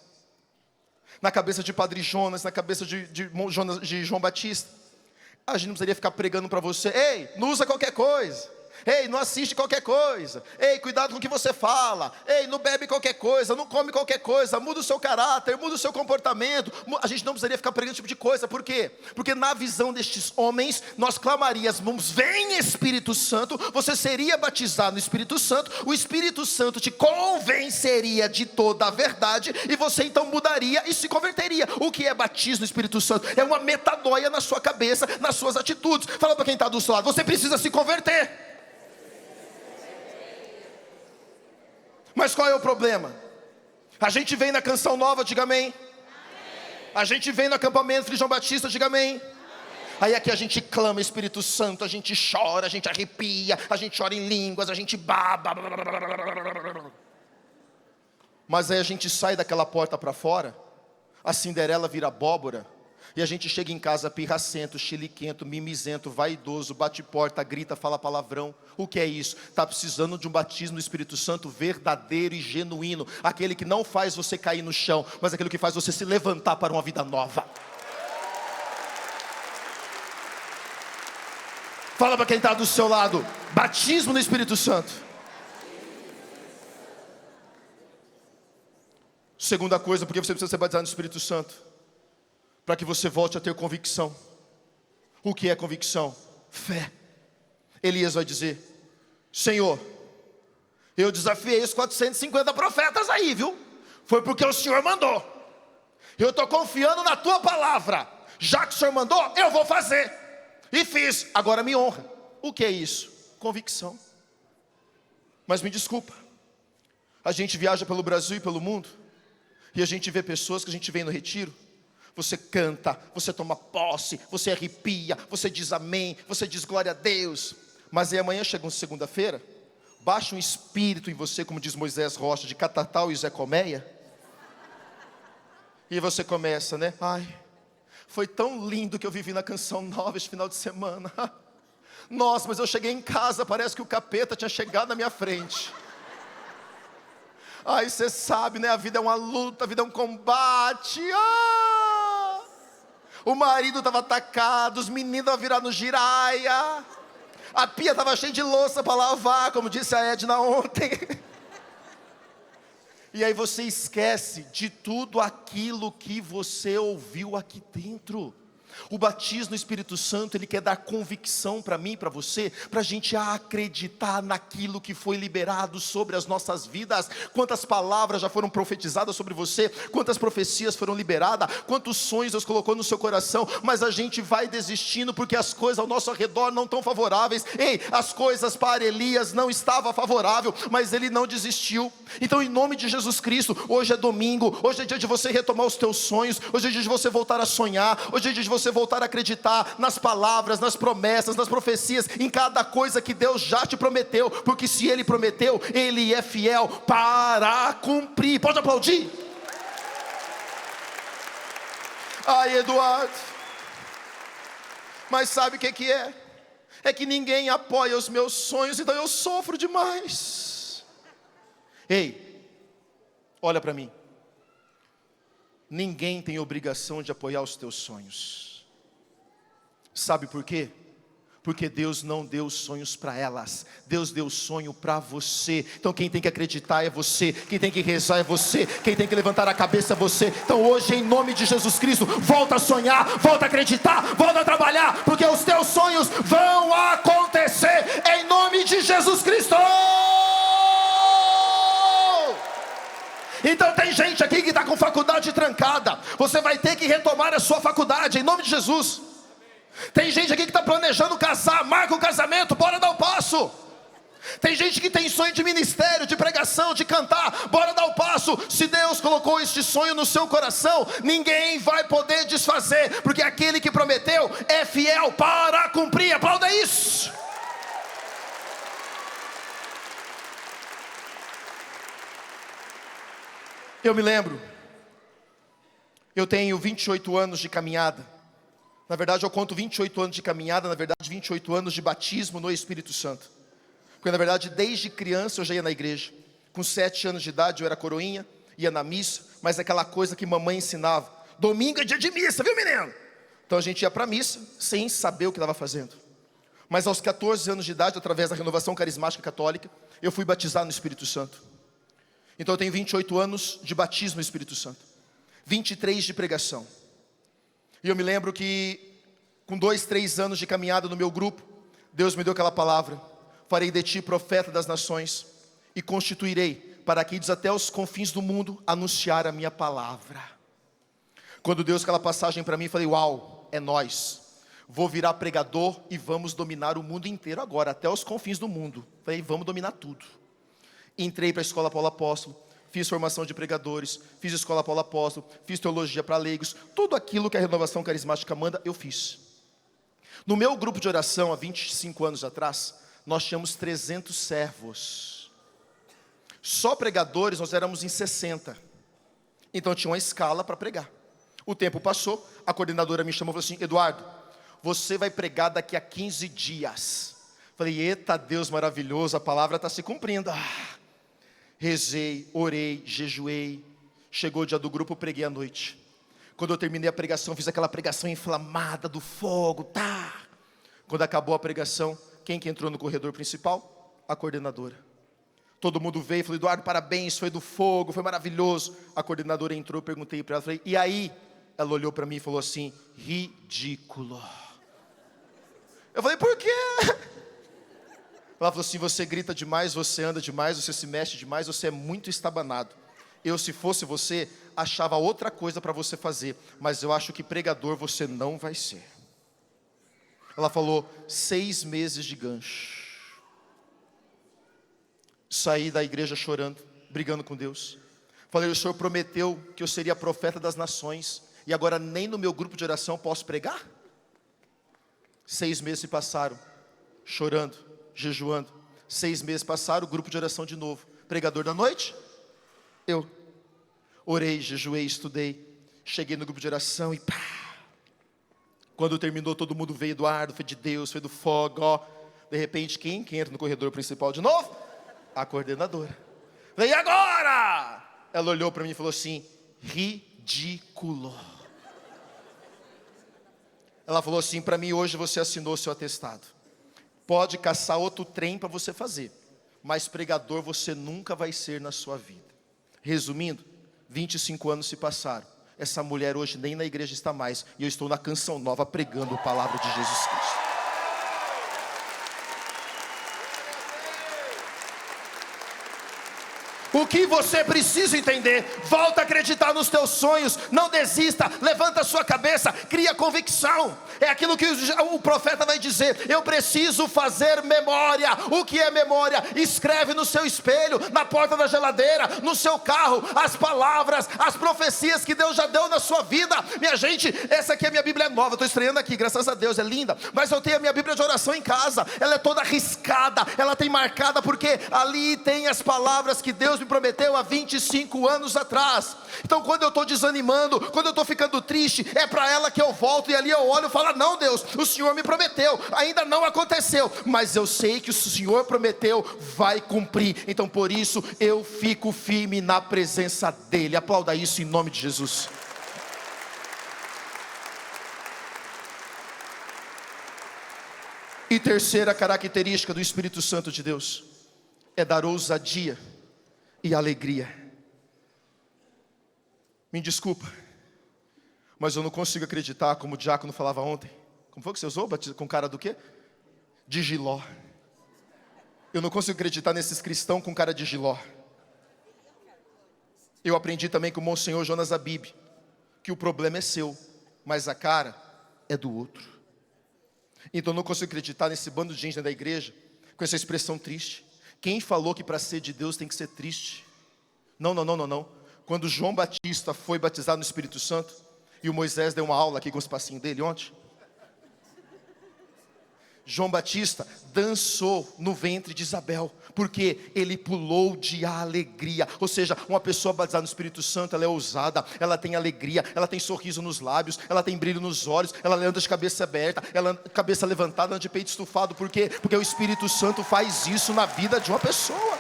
Na cabeça de Padre Jonas, na cabeça de João Batista, a gente não precisaria ficar pregando para você: ei, não usa qualquer coisa, Ei, não assiste qualquer coisa. Ei, cuidado com o que você fala. Ei, não bebe qualquer coisa, não come qualquer coisa. Muda o seu caráter, muda o seu comportamento. A gente não precisaria ficar pregando esse tipo de coisa. Por quê? Porque na visão destes homens, nós clamaríamos: vem Espírito Santo. Você seria batizado no Espírito Santo. O Espírito Santo te convenceria de toda a verdade. E você então mudaria e se converteria. O que é batismo no Espírito Santo? É uma metanoia na sua cabeça, nas suas atitudes. Fala para quem está do seu lado: você precisa se converter. Mas qual é o problema? A gente vem na Canção Nova, diga amém. A gente vem no acampamento Filho João Batista, diga amém. Aí aqui a gente clama Espírito Santo, a gente chora, a gente arrepia, a gente ora em línguas, a gente baba. Mas aí a gente sai daquela porta para fora, a Cinderela vira abóbora, e a gente chega em casa pirracento, chiliquento, mimizento, vaidoso, bate porta, grita, fala palavrão. O que é isso? Está precisando de um batismo do Espírito Santo verdadeiro e genuíno. Aquele que não faz você cair no chão, mas aquele que faz você se levantar para uma vida nova. Fala para quem está do seu lado: batismo no Espírito Santo. Segunda coisa, porque você precisa ser batizado no Espírito Santo? Para que você volte a ter convicção. O que é convicção? Fé. Elias vai dizer: Senhor, eu desafiei os 450 profetas aí, viu? Foi porque o Senhor mandou. Eu estou confiando na tua palavra. Já que o Senhor mandou, eu vou fazer. E fiz, agora me honra. O que é isso? Convicção. Mas me desculpa, a gente viaja pelo Brasil e pelo mundo, e a gente vê pessoas que a gente vê no retiro. Você canta, você toma posse, você arrepia, você diz amém, você diz glória a Deus. Mas aí amanhã chega uma segunda-feira, baixa um espírito em você, como diz Moisés Rocha, de Catatal e Zé Colmeia. E você começa, né? Ai, foi tão lindo que eu vivi na Canção Nova este final de semana. Nossa, mas eu cheguei em casa, parece que o capeta tinha chegado na minha frente. Ai, você sabe, né? A vida é uma luta, a vida é um combate. O marido estava atacado, os meninos estavam virados no giraia. A pia estava cheia de louça para lavar, como disse a Edna ontem. E aí você esquece de tudo aquilo que você ouviu aqui dentro. O batismo no Espírito Santo, ele quer dar convicção para mim e para você, para a gente acreditar naquilo que foi liberado sobre as nossas vidas. Quantas palavras já foram profetizadas sobre você, quantas profecias foram liberadas, quantos sonhos Deus colocou no seu coração, mas a gente vai desistindo porque as coisas ao nosso redor não estão favoráveis. Ei, as coisas para Elias não estavam favoráveis, mas ele não desistiu. Então, em nome de Jesus Cristo, hoje é domingo, hoje é dia de você retomar os teus sonhos, hoje é dia de você voltar a sonhar, hoje é dia de você voltar a acreditar nas palavras, nas promessas, nas profecias, em cada coisa que Deus já te prometeu, porque se Ele prometeu, Ele é fiel para cumprir. Pode aplaudir? Ai, Eduardo, mas sabe o que é? É que ninguém apoia os meus sonhos, então eu sofro demais. Ei, olha para mim. Ninguém tem obrigação de apoiar os teus sonhos. Sabe por quê? Porque Deus não deu sonhos para elas, Deus deu sonho para você. Então quem tem que acreditar é você, quem tem que rezar é você, quem tem que levantar a cabeça é você. Então hoje, em nome de Jesus Cristo, volta a sonhar, volta a acreditar, volta a trabalhar, porque os teus sonhos vão acontecer, em nome de Jesus Cristo. Então tem gente aqui que está com faculdade trancada, você vai ter que retomar a sua faculdade, em nome de Jesus. Tem gente aqui que está planejando casar, marca o casamento, bora dar o passo. Tem gente que tem sonho de ministério, de pregação, de cantar, bora dar o passo. Se Deus colocou este sonho no seu coração, ninguém vai poder desfazer, porque aquele que prometeu é fiel para cumprir. Aplauda isso. Eu me lembro, eu tenho 28 anos de caminhada. Na verdade eu conto 28 anos de caminhada, na verdade 28 anos de batismo no Espírito Santo. Porque na verdade desde criança eu já ia na igreja. Com 7 anos de idade eu era coroinha, ia na missa, mas aquela coisa que mamãe ensinava. Domingo é dia de missa, viu menino? Então a gente ia para a missa sem saber o que estava fazendo. Mas aos 14 anos de idade, através da renovação carismática católica, eu fui batizado no Espírito Santo. Então eu tenho 28 anos de batismo no Espírito Santo, 23 de pregação. E eu me lembro que com 2, 3 anos de caminhada no meu grupo, Deus me deu aquela palavra: farei de ti profeta das nações, e constituirei para que ides até os confins do mundo anunciar a minha palavra. Quando Deus aquela passagem para mim, falei: uau, é nós. Vou virar pregador e vamos dominar o mundo inteiro agora, até os confins do mundo. Falei: vamos dominar tudo. Entrei para a Escola Paulo Apóstolo, fiz formação de pregadores, fiz Escola Paulo Apóstolo, fiz teologia para leigos, tudo aquilo que a renovação carismática manda, eu fiz. No meu grupo de oração, há 25 anos atrás, nós tínhamos 300 servos. Só pregadores nós éramos em 60. Então tinha uma escala para pregar. O tempo passou, a coordenadora me chamou e falou assim: Eduardo, você vai pregar daqui a 15 dias. Falei: eita Deus maravilhoso, a palavra está se cumprindo. Rezei, orei, jejuei. Chegou o dia do grupo, preguei à noite. Quando eu terminei a pregação, fiz aquela pregação inflamada do fogo, tá? Quando acabou a pregação, quem que entrou no corredor principal? A coordenadora. Todo mundo veio e falou: Eduardo, parabéns, foi do fogo, foi maravilhoso. A coordenadora entrou, eu perguntei para ela, falei: e aí? Ela olhou para mim e falou assim: ridículo. Eu falei: por quê? Ela falou assim: você grita demais, você anda demais, você se mexe demais, você é muito estabanado. Eu, se fosse você, achava outra coisa para você fazer, mas eu acho que pregador você não vai ser. Ela falou: 6 meses de gancho. Saí da igreja chorando, brigando com Deus. Falei: o Senhor prometeu que eu seria profeta das nações, e agora nem no meu grupo de oração posso pregar? 6 meses se passaram, chorando, jejuando. 6 meses passaram, grupo de oração de novo. Pregador da noite? Eu. Orei, jejuei, estudei. Cheguei no grupo de oração e pá. Quando terminou, todo mundo veio: Eduardo, foi de Deus, foi do fogo, ó. De repente, quem entra no corredor principal de novo? A coordenadora. Falei: e agora? Ela olhou para mim e falou assim: ridículo. Ela falou assim para mim: hoje você assinou seu atestado. Pode caçar outro trem para você fazer, mas pregador você nunca vai ser na sua vida. Resumindo, 25 anos se passaram. Essa mulher hoje nem na igreja está mais, e eu estou na Canção Nova pregando a palavra de Jesus Cristo. O que você precisa entender? Volta a acreditar nos teus sonhos. Não desista, levanta a sua cabeça, cria convicção. É aquilo que o profeta vai dizer: eu preciso fazer memória. O que é memória? Escreve no seu espelho, na porta da geladeira, no seu carro, as palavras, as profecias que Deus já deu na sua vida. Minha gente, essa aqui é a minha Bíblia nova, estou estreando aqui, graças a Deus, é linda. Mas eu tenho a minha Bíblia de oração em casa. Ela é toda riscada, ela tem marcada, porque ali tem as palavras que Deus me prometeu há 25 anos atrás. Então quando eu estou desanimando, quando eu estou ficando triste, é para ela que eu volto, e ali eu olho e falo: não Deus, o Senhor me prometeu, ainda não aconteceu, mas eu sei que o Senhor prometeu, vai cumprir. Então por isso eu fico firme na presença dEle. Aplauda isso em nome de Jesus. E terceira característica do Espírito Santo de Deus é dar ousadia e alegria. Me desculpa, mas eu não consigo acreditar, como o diácono falava ontem. Como foi que você usou? Com cara do quê? De giló. Eu não consigo acreditar nesses cristãos com cara de giló. Eu aprendi também com o Monsenhor Jonas Abib que o problema é seu, mas a cara é do outro. Então eu não consigo acreditar nesse bando de gente dentro da igreja com essa expressão triste. Quem falou que para ser de Deus tem que ser triste? Não. Quando João Batista foi batizado no Espírito Santo, e o Moisés deu uma aula aqui com os passinhos dele ontem, João Batista dançou no ventre de Isabel, porque ele pulou de alegria. Ou seja, uma pessoa batizada no Espírito Santo, ela é ousada, ela tem alegria, ela tem sorriso nos lábios, ela tem brilho nos olhos, ela anda de cabeça aberta, ela anda de cabeça levantada, anda de peito estufado. Por quê? Porque o Espírito Santo faz isso na vida de uma pessoa.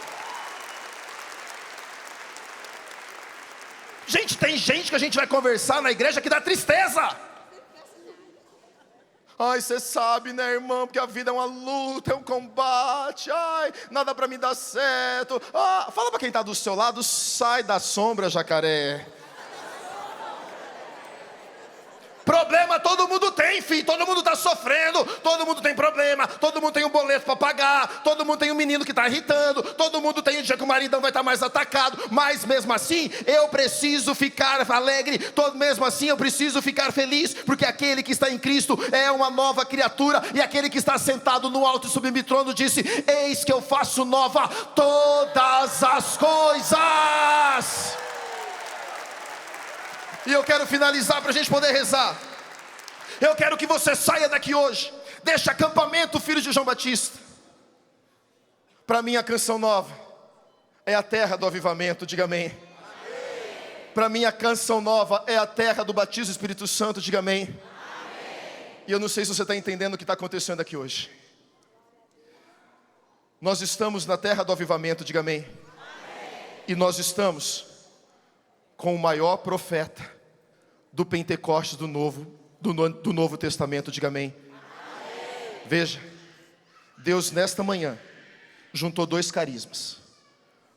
Gente, tem gente que a gente vai conversar na igreja que dá tristeza. Ai, você sabe, né, irmão, porque a vida é uma luta, é um combate. Ai, nada para me dar certo. Fala para quem está do seu lado, sai da sombra, jacaré. Problema todo mundo tem, filho. Todo mundo está sofrendo. Todo mundo tem problema. Todo mundo tem um boleto para pagar. Todo mundo tem um menino que está irritando. Todo mundo tem um dia que o maridão vai estar mais atacado. Mas mesmo assim, eu preciso ficar alegre. Mesmo assim, eu preciso ficar feliz. Porque aquele que está em Cristo é uma nova criatura. E aquele que está sentado no alto e sublime trono disse: eis que eu faço nova todas as coisas. E eu quero finalizar para a gente poder rezar. Eu quero que você saia daqui hoje deste acampamento, filho de João Batista. Para mim a canção nova é a terra do avivamento, diga amém. Para mim a canção nova é a terra do batismo do Espírito Santo, diga amém. E eu não sei se você está entendendo o que está acontecendo aqui hoje. Nós estamos na terra do avivamento, diga amém. E nós estamos com o maior profeta do Pentecostes do Novo Testamento, diga amém. Veja, Deus nesta manhã juntou dois carismas: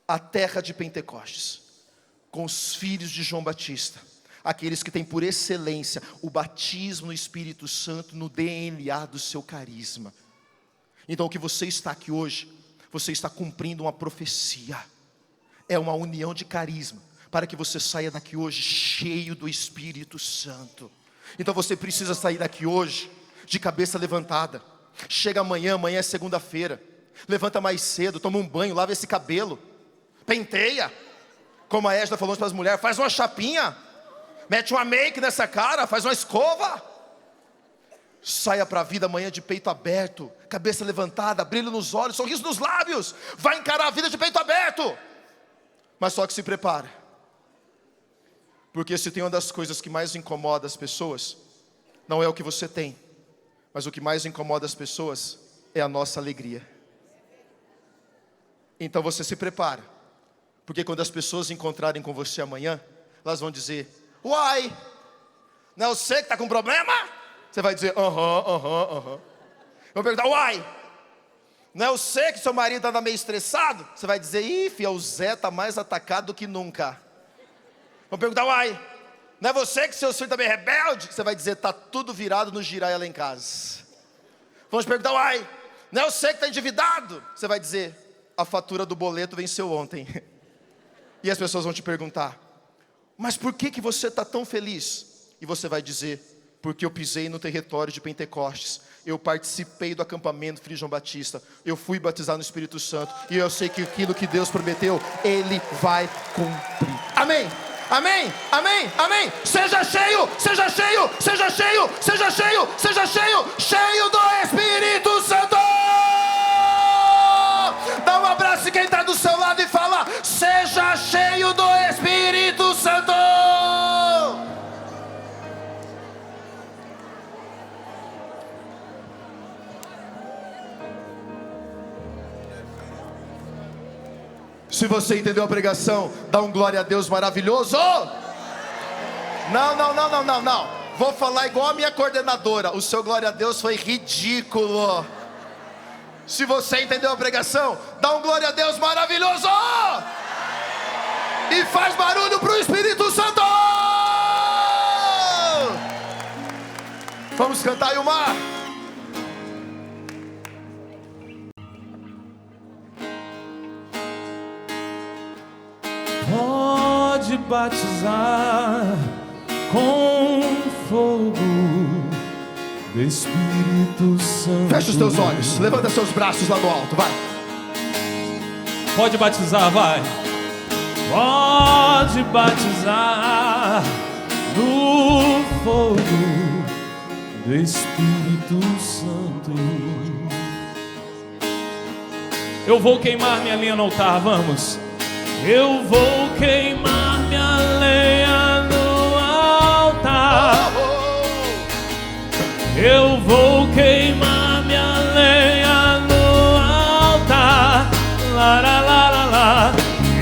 a terra de Pentecostes com os filhos de João Batista, aqueles que têm por excelência o batismo no Espírito Santo no DNA do seu carisma. Então o que você está aqui hoje, você está cumprindo uma profecia, é uma união de carisma, para que você saia daqui hoje cheio do Espírito Santo. Então você precisa sair daqui hoje de cabeça levantada. Chega amanhã é segunda-feira, levanta mais cedo, toma um banho, lava esse cabelo, penteia, como a Égida falou para as mulheres, faz uma chapinha, mete uma make nessa cara, faz uma escova. Saia para a vida amanhã de peito aberto, cabeça levantada, brilho nos olhos, sorriso nos lábios. Vai encarar a vida de peito aberto. Mas só que se prepara, porque se tem uma das coisas que mais incomoda as pessoas, não é o que você tem, mas o que mais incomoda as pessoas é a nossa alegria. Então você se prepara, porque quando as pessoas encontrarem com você amanhã, elas vão dizer: uai, não é você que está com problema? Você vai dizer: aham. Vão perguntar: uai, não é você que seu marido anda meio estressado? Você vai dizer: ih, filho, o Zé está mais atacado do que nunca. Vão perguntar: uai, não é você que seu filho está meio rebelde? Você vai dizer: está tudo virado no giraia lá em casa. Vamos perguntar: uai, não é você que está endividado? Você vai dizer: a fatura do boleto venceu ontem. E as pessoas vão te perguntar: mas por que você está tão feliz? E você vai dizer: porque eu pisei no território de Pentecostes, eu participei do acampamento Filho de João Batista, eu fui batizado no Espírito Santo, e eu sei que aquilo que Deus prometeu, Ele vai cumprir. Amém, amém, amém, amém. Seja cheio, seja cheio, seja cheio, seja cheio, seja cheio, cheio do Espírito Santo. Dá um abraço em quem está do seu lado e fala: seja cheio do Espírito Santo. Se você entendeu a pregação, dá um glória a Deus maravilhoso. Não. Vou falar igual a minha coordenadora: o seu glória a Deus foi ridículo. Se você entendeu a pregação, dá um glória a Deus maravilhoso. E faz barulho para o Espírito Santo. Vamos cantar, Ilmar. Pode batizar com fogo do Espírito Santo. Fecha os teus olhos, levanta seus braços lá no alto, vai. Pode batizar, vai. Pode batizar no fogo do Espírito Santo. Eu vou queimar minha lenha no altar, vamos. Eu vou queimar minha lenha no altar. Eu vou queimar minha lenha no altar. Lá, lá, lá, lá, lá.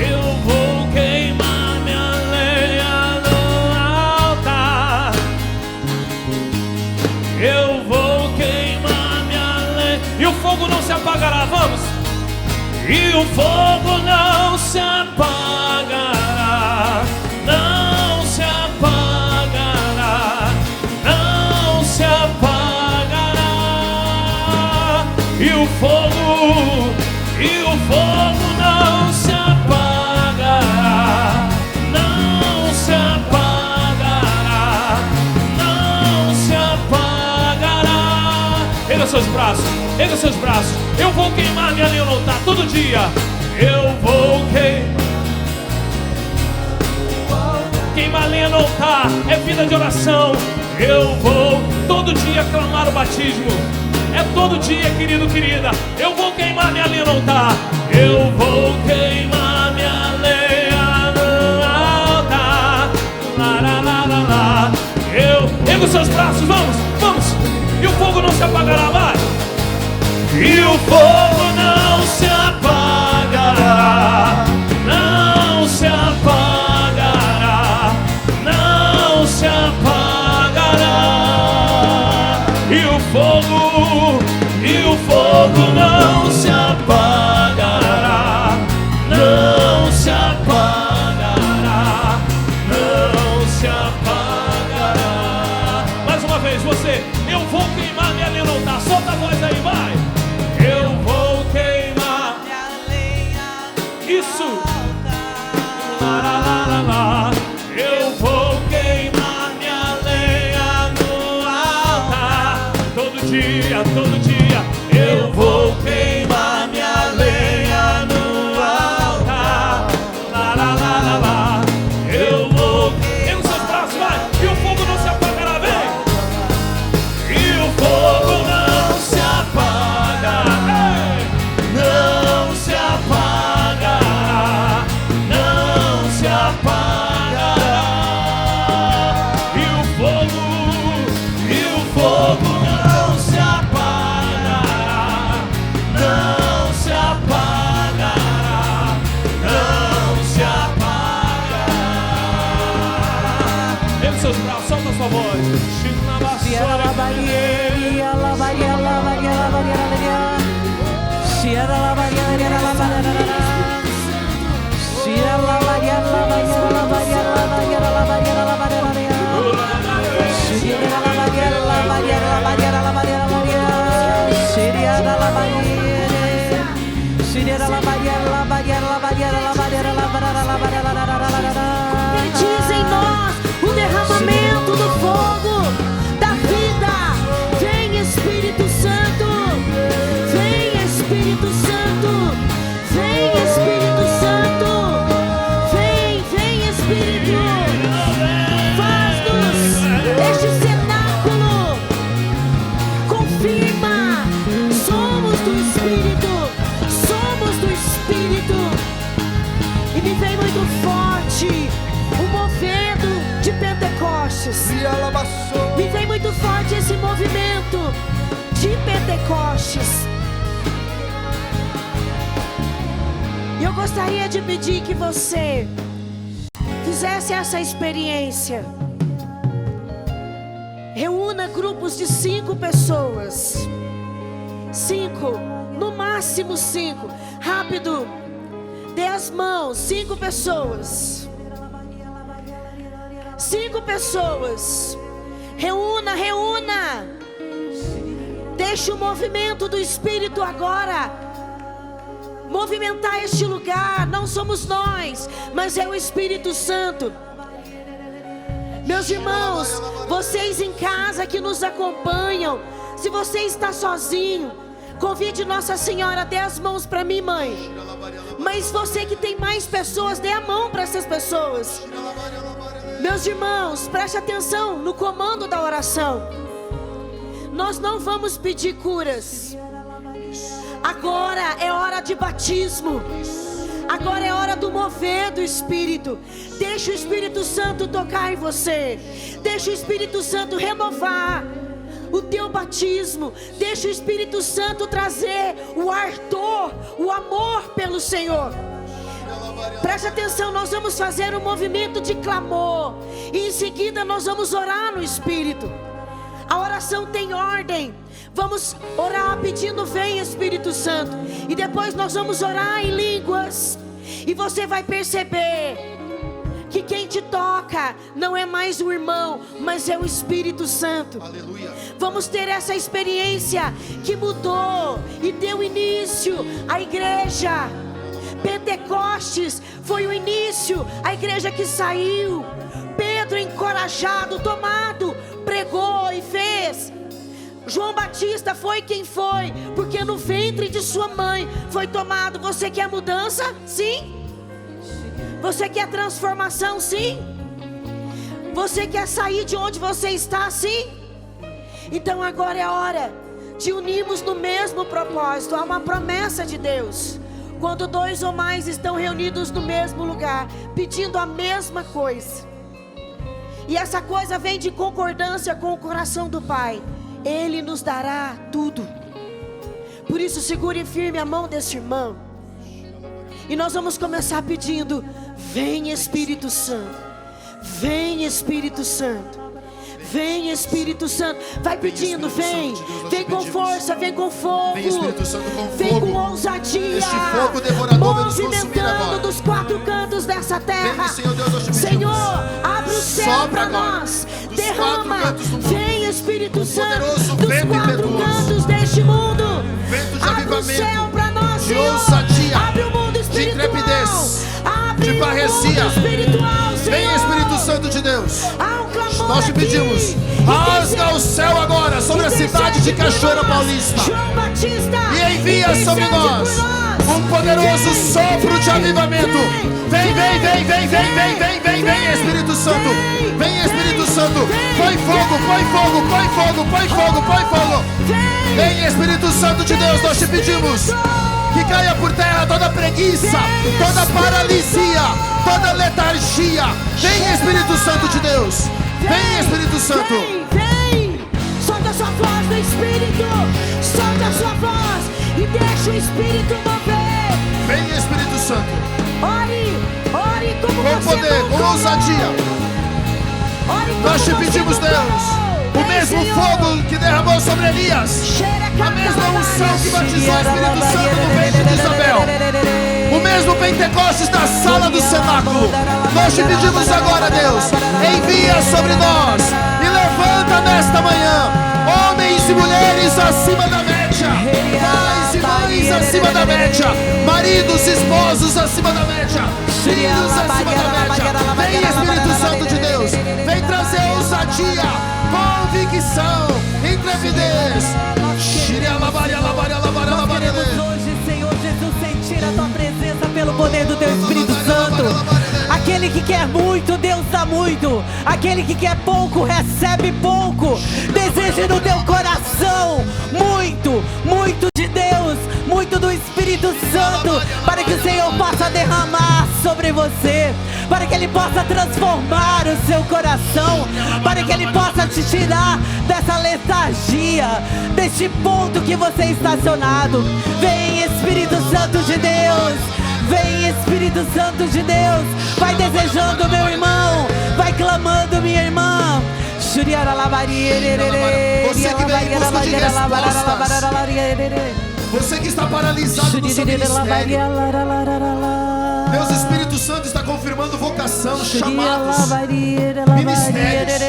Eu vou queimar minha lenha no altar. Eu vou apagará, vamos. E o fogo não se apagará, não se apagará, não se apagará. E o fogo não se apagará, não se apagará, não se apagará. Erga seus braços, erga seus braços. Eu vou queimar minha lenha no altar todo dia. Eu vou queimar lenha no altar. É vida de oração. Eu vou todo dia clamar o batismo. É todo dia, querido, querida. Eu vou queimar minha lenha no altar. Eu vou queimar minha lenha no altar. Lá, lá, lá, lá, lá. Erga os seus braços, vamos, vamos. E o fogo não se apagará, vai. E o fogo não se apagará, não se apagará, não se apagará. E o fogo não se apagará, não se apagará, não se apagará. Mais uma vez, você. Eu vou queimar minha lenha no altar. Solta a voz aí, vai. Eu vou queimar minha lenha. Isso. Lá, lá, lá, lá, lá. Eu vou queimar minha lenha no altar. Todo dia, todo dia. Eu vou queimar minha lenha no altar. Lá, lá, lá, lá, lá. Eu vou. Erga os seus braços, vai. E o fogo não se apagará, vem. E o fogo não se apagará, não se apagará, não se apagará. E o fogo não se apagará, não se apagará, não se apagará. Erga os seus braços, solta a sua voz. Chico na vassoura. Profetiza em nós o derramamento do fogo da vida. Vem Espírito Santo, vem Espírito Santo, vem Espírito Santo, vem Espírito. Faz-nos este cenáculo, confirma. Somos do Espírito, somos do Espírito. E me vem muito forte o movimento de Pentecostes. Me vem muito forte esse movimento de Pentecostes. E eu gostaria de pedir que você fizesse essa experiência. Reúna grupos de 5 pessoas. 5, no máximo 5. Rápido. Dê as mãos, 5 pessoas. 5 pessoas. Reúna, reúna. Deixe o movimento do Espírito agora movimentar este lugar. Não somos nós, mas é o Espírito Santo. Meus irmãos, vocês em casa que nos acompanham, se você está sozinho, convide Nossa Senhora, dê as mãos para mim, mãe. Mas você que tem mais pessoas, dê a mão para essas pessoas. Meus irmãos, preste atenção no comando da oração. Nós não vamos pedir curas. Agora é hora de batismo. Agora é hora do mover do Espírito. Deixa o Espírito Santo tocar em você. Deixa o Espírito Santo renovar o teu batismo. Deixa o Espírito Santo trazer o ardor, o amor pelo Senhor. Preste atenção, nós vamos fazer um movimento de clamor. E em seguida nós vamos orar no Espírito. A oração tem ordem. Vamos orar pedindo: vem Espírito Santo. E depois nós vamos orar em línguas. E você vai perceber que quem te toca não é mais o irmão, mas é o Espírito Santo. Aleluia. Vamos ter essa experiência que mudou e deu início à igreja. Pentecostes foi o início, a igreja que saiu. Pedro, encorajado, tomado, pregou e fez. João Batista foi quem foi, porque no ventre de sua mãe foi tomado. Você quer mudança? Sim. Você quer transformação? Sim. Você quer sair de onde você está? Sim. Então agora é a hora de unirmos no mesmo propósito. Há uma promessa de Deus: quando 2 ou mais estão reunidos no mesmo lugar, pedindo a mesma coisa, e essa coisa vem de concordância com o coração do Pai, Ele nos dará tudo. Por isso, segure firme a mão desse irmão. E nós vamos começar pedindo: vem Espírito Santo, vem Espírito Santo, vem Espírito Santo. Vai pedindo: vem, vem com força, vem com fogo, Vem Espírito Santo com vem fogo. com ousadia. Este fogo devorador vai nos consumir movimentando agora. dos 4 cantos dessa terra. Vem, Senhor Deus, nós te pedimos. Senhor, abre o céu Sopra para agora, nós, dos derrama. 4 cantos do mundo. Vem Espírito Um Santo, poderoso dos vento 4 impetuoso. cantos deste mundo. Vento de Abre o avivamento, céu para nós, de Senhor. ousadia, Abre o mundo de espiritual, intrepidez, abre de o parresia. mundo espiritual, Senhor. Vem Espírito Santo de Deus. Há um clamor Nós te aqui. pedimos: E rasga o céu agora sobre a cidade de Cachoeira Paulista João Batista, e envia sobre nós um poderoso sopro de avivamento. Vem, vem, vem, vem, vem, vem, vem, vem, vem, Espírito Santo. Vem, Espírito Santo. Põe fogo, põe fogo, põe fogo, põe fogo, põe fogo. Vem, Espírito Santo de Deus, nós te pedimos que caia por terra toda preguiça, toda paralisia, toda letargia. Vem, Espírito Santo de Deus. Vem, Espírito Santo. Vem, solta a sua voz do Espírito, solta a sua voz e deixa o Espírito mover. Vem, Espírito Santo. Ore, ore como Com você poder, nunca com ousadia. orou. Ore como Nós te você pedimos, nunca Deus, orou. o Vem, mesmo Senhor. fogo que derramou sobre Elias, a mesma unção que batizou o Espírito Santo no ventre de Isabel, o mesmo Pentecostes da sala do cenáculo. Nós te pedimos agora, Deus, envia sobre nós e levanta nesta manhã homens e mulheres acima da média, pais e mães acima da média, maridos e esposos acima da média, filhos acima da média. Vem, Espírito Santo de Deus, vem trazer ousadia, convicção, intrepidez. Nós queremos hoje, Senhor Jesus, sentir a Tua presença pelo poder do Teu Espírito Santo. Aquele que quer muito, Deus dá muito. Aquele que quer pouco, recebe pouco. Deseje no teu coração muito, muito de Deus, muito do Espírito Santo, para que o Senhor possa derramar sobre você, para que Ele possa transformar o seu coração, para que Ele possa te tirar dessa letargia, deste ponto que você está estacionado. Vem, Espírito Santo de Deus. Vem, Espírito Santo de Deus. Vai desejando, meu irmão. Vai clamando, minha irmã. Você que vem em busca de respostas, você que está paralisado no seu ministério, Deus, Espírito Santo está confirmando vocação, chamados, ministérios.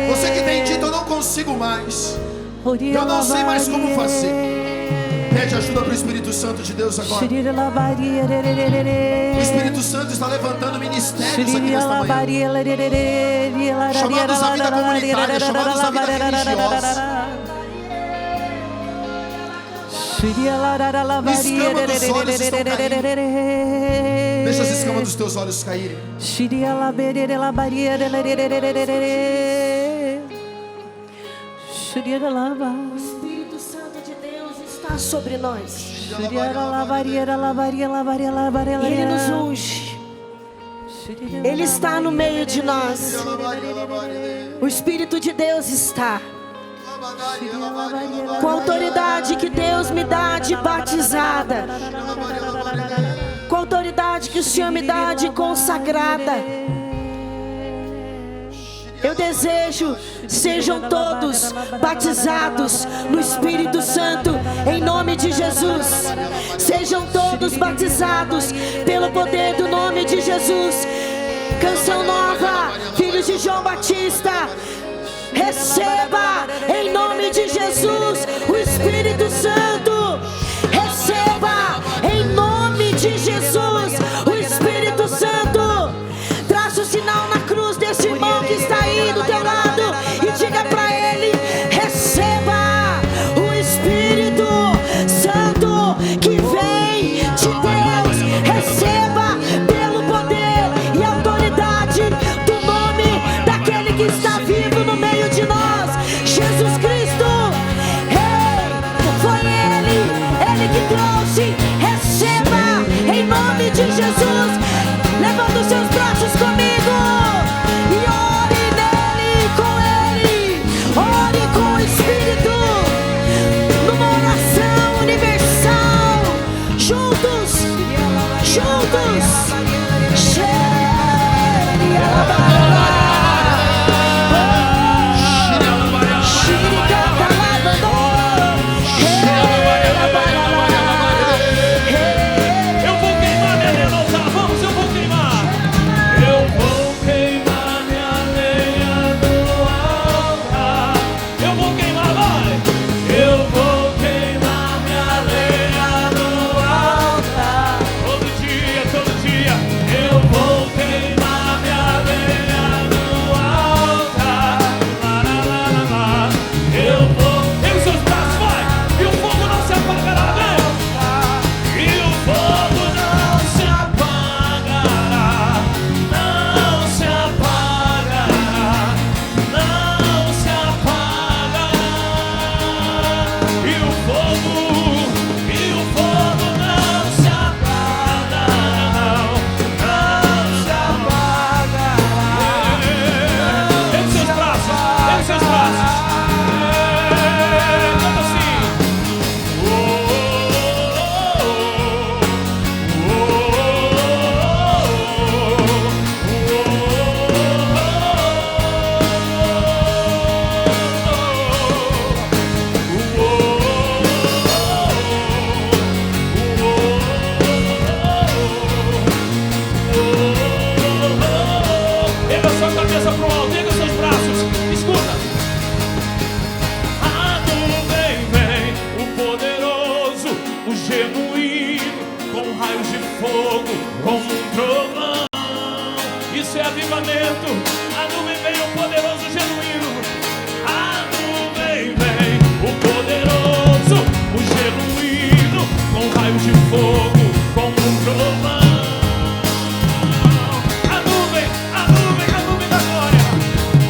Você que tem dito: eu não consigo mais, eu não sei mais como fazer. Pede ajuda para o Espírito Santo de Deus agora. O Espírito Santo está levantando ministérios aqui nesta manhã, chamados à vida comunitária, chamados à vida religiosa. Escama dos olhos estão caindo. Deixa as escamas dos teus olhos caírem. O Espírito Santo de Deus está sobre nós. E Ele nos unge. Ele está no meio de nós. O Espírito de Deus está. Com a autoridade que Deus me dá de batizada, com a autoridade que o Senhor me dá de consagrada, Eu desejo, sejam todos batizados no Espírito Santo, em nome de Jesus. Sejam todos batizados pelo poder do nome de Jesus. Canção nova, filhos de João Batista. Receba, em nome de Jesus, o Espírito Santo. Receba, em nome de Jesus, o Espírito Santo. Traça o sinal na cruz desse irmão que está aí do teu lado e diga para ele: receba o Espírito Santo que vem de Deus. Receba pelo poder e autoridade do nome daquele que está vivo no meio de nós, Jesus Cristo. Foi Ele que trouxe. Receba em nome de Jesus. Levanta os seus braços comigo e ore nele, com ele. Ore com o Espírito, numa oração universal. Juntos, juntos. Eu vou queimar minha lenha no altar. Vamos, eu vou queimar. Eu vou queimar minha lenha no altar. Eu vou queimar, vai. Eu vou queimar minha lenha no altar. Todo dia, todo dia. Eu vou queimar minha lenha no altar. Lá, lá, lá, lá, lá. Eu vou. Tem os seus braços, vai. E o fogo não se apagará, vem. E o fogo não se apagará, não se apagará, não se apagará. E o fogo não se apagará, não se apagará. Tem os seus braços, tem os seus braços. Canta assim. Pega sua cabeça pro alto, pega seus braços, escuta. A nuvem vem, o poderoso, o genuíno, com raios de fogo, com um trovão. Isso é avivamento. A nuvem vem, o poderoso, o genuíno. A nuvem vem, o poderoso, o genuíno, com raios de fogo, com um trovão. A nuvem da glória.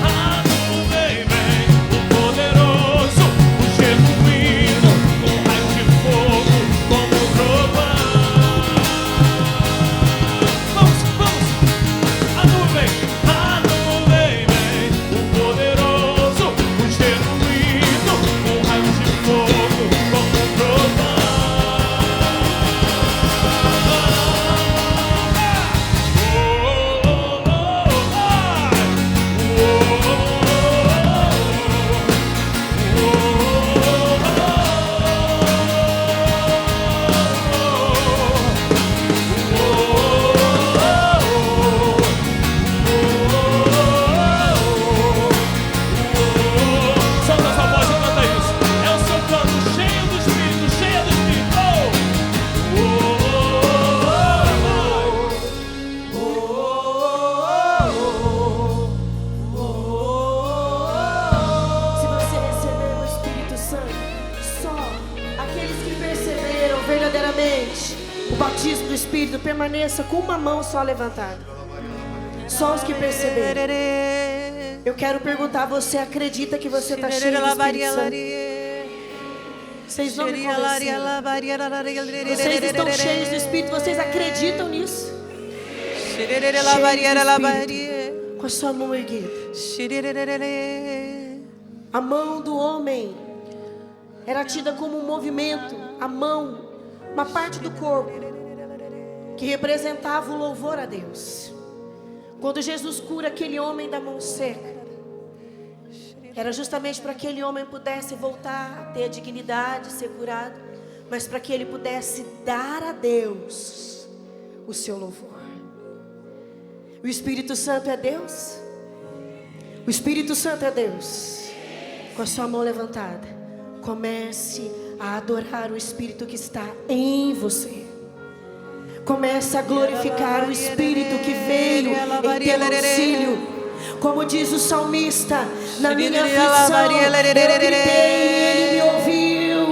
A nuvem vem, o poderoso, o genuíno, com raios de fogo, como um trovão. Vamos, vamos. A nuvem vem, o poderoso, o genuíno, com raios de fogo, como um trovão. Solta sua voz e canta isso. É o seu canto cheio do Espírito, cheio do Espírito. Se você receber o Espírito Santo, só aqueles que perceberam verdadeiramente o batismo do Espírito, permaneça com uma mão só levantada. Só os que perceberam. Eu quero perguntar: você acredita que você está cheio do Espírito Santo? Vocês não me convenceram. Vocês estão cheios do Espírito, vocês acreditam nisso? Com a sua mão erguida. A mão do homem era tida como um movimento, a mão, uma parte do corpo que representava o louvor a Deus. Quando Jesus cura aquele homem da mão seca, Era justamente para que aquele homem pudesse voltar a ter a dignidade, ser curado, mas para que ele pudesse dar a Deus o seu louvor. O Espírito Santo é Deus? O Espírito Santo é Deus. Com a sua mão levantada, comece a adorar o Espírito que está em você. Comece a glorificar o Espírito que veio em teu auxílio. Como diz o salmista, na minha aflição eu gritei e Ele me ouviu.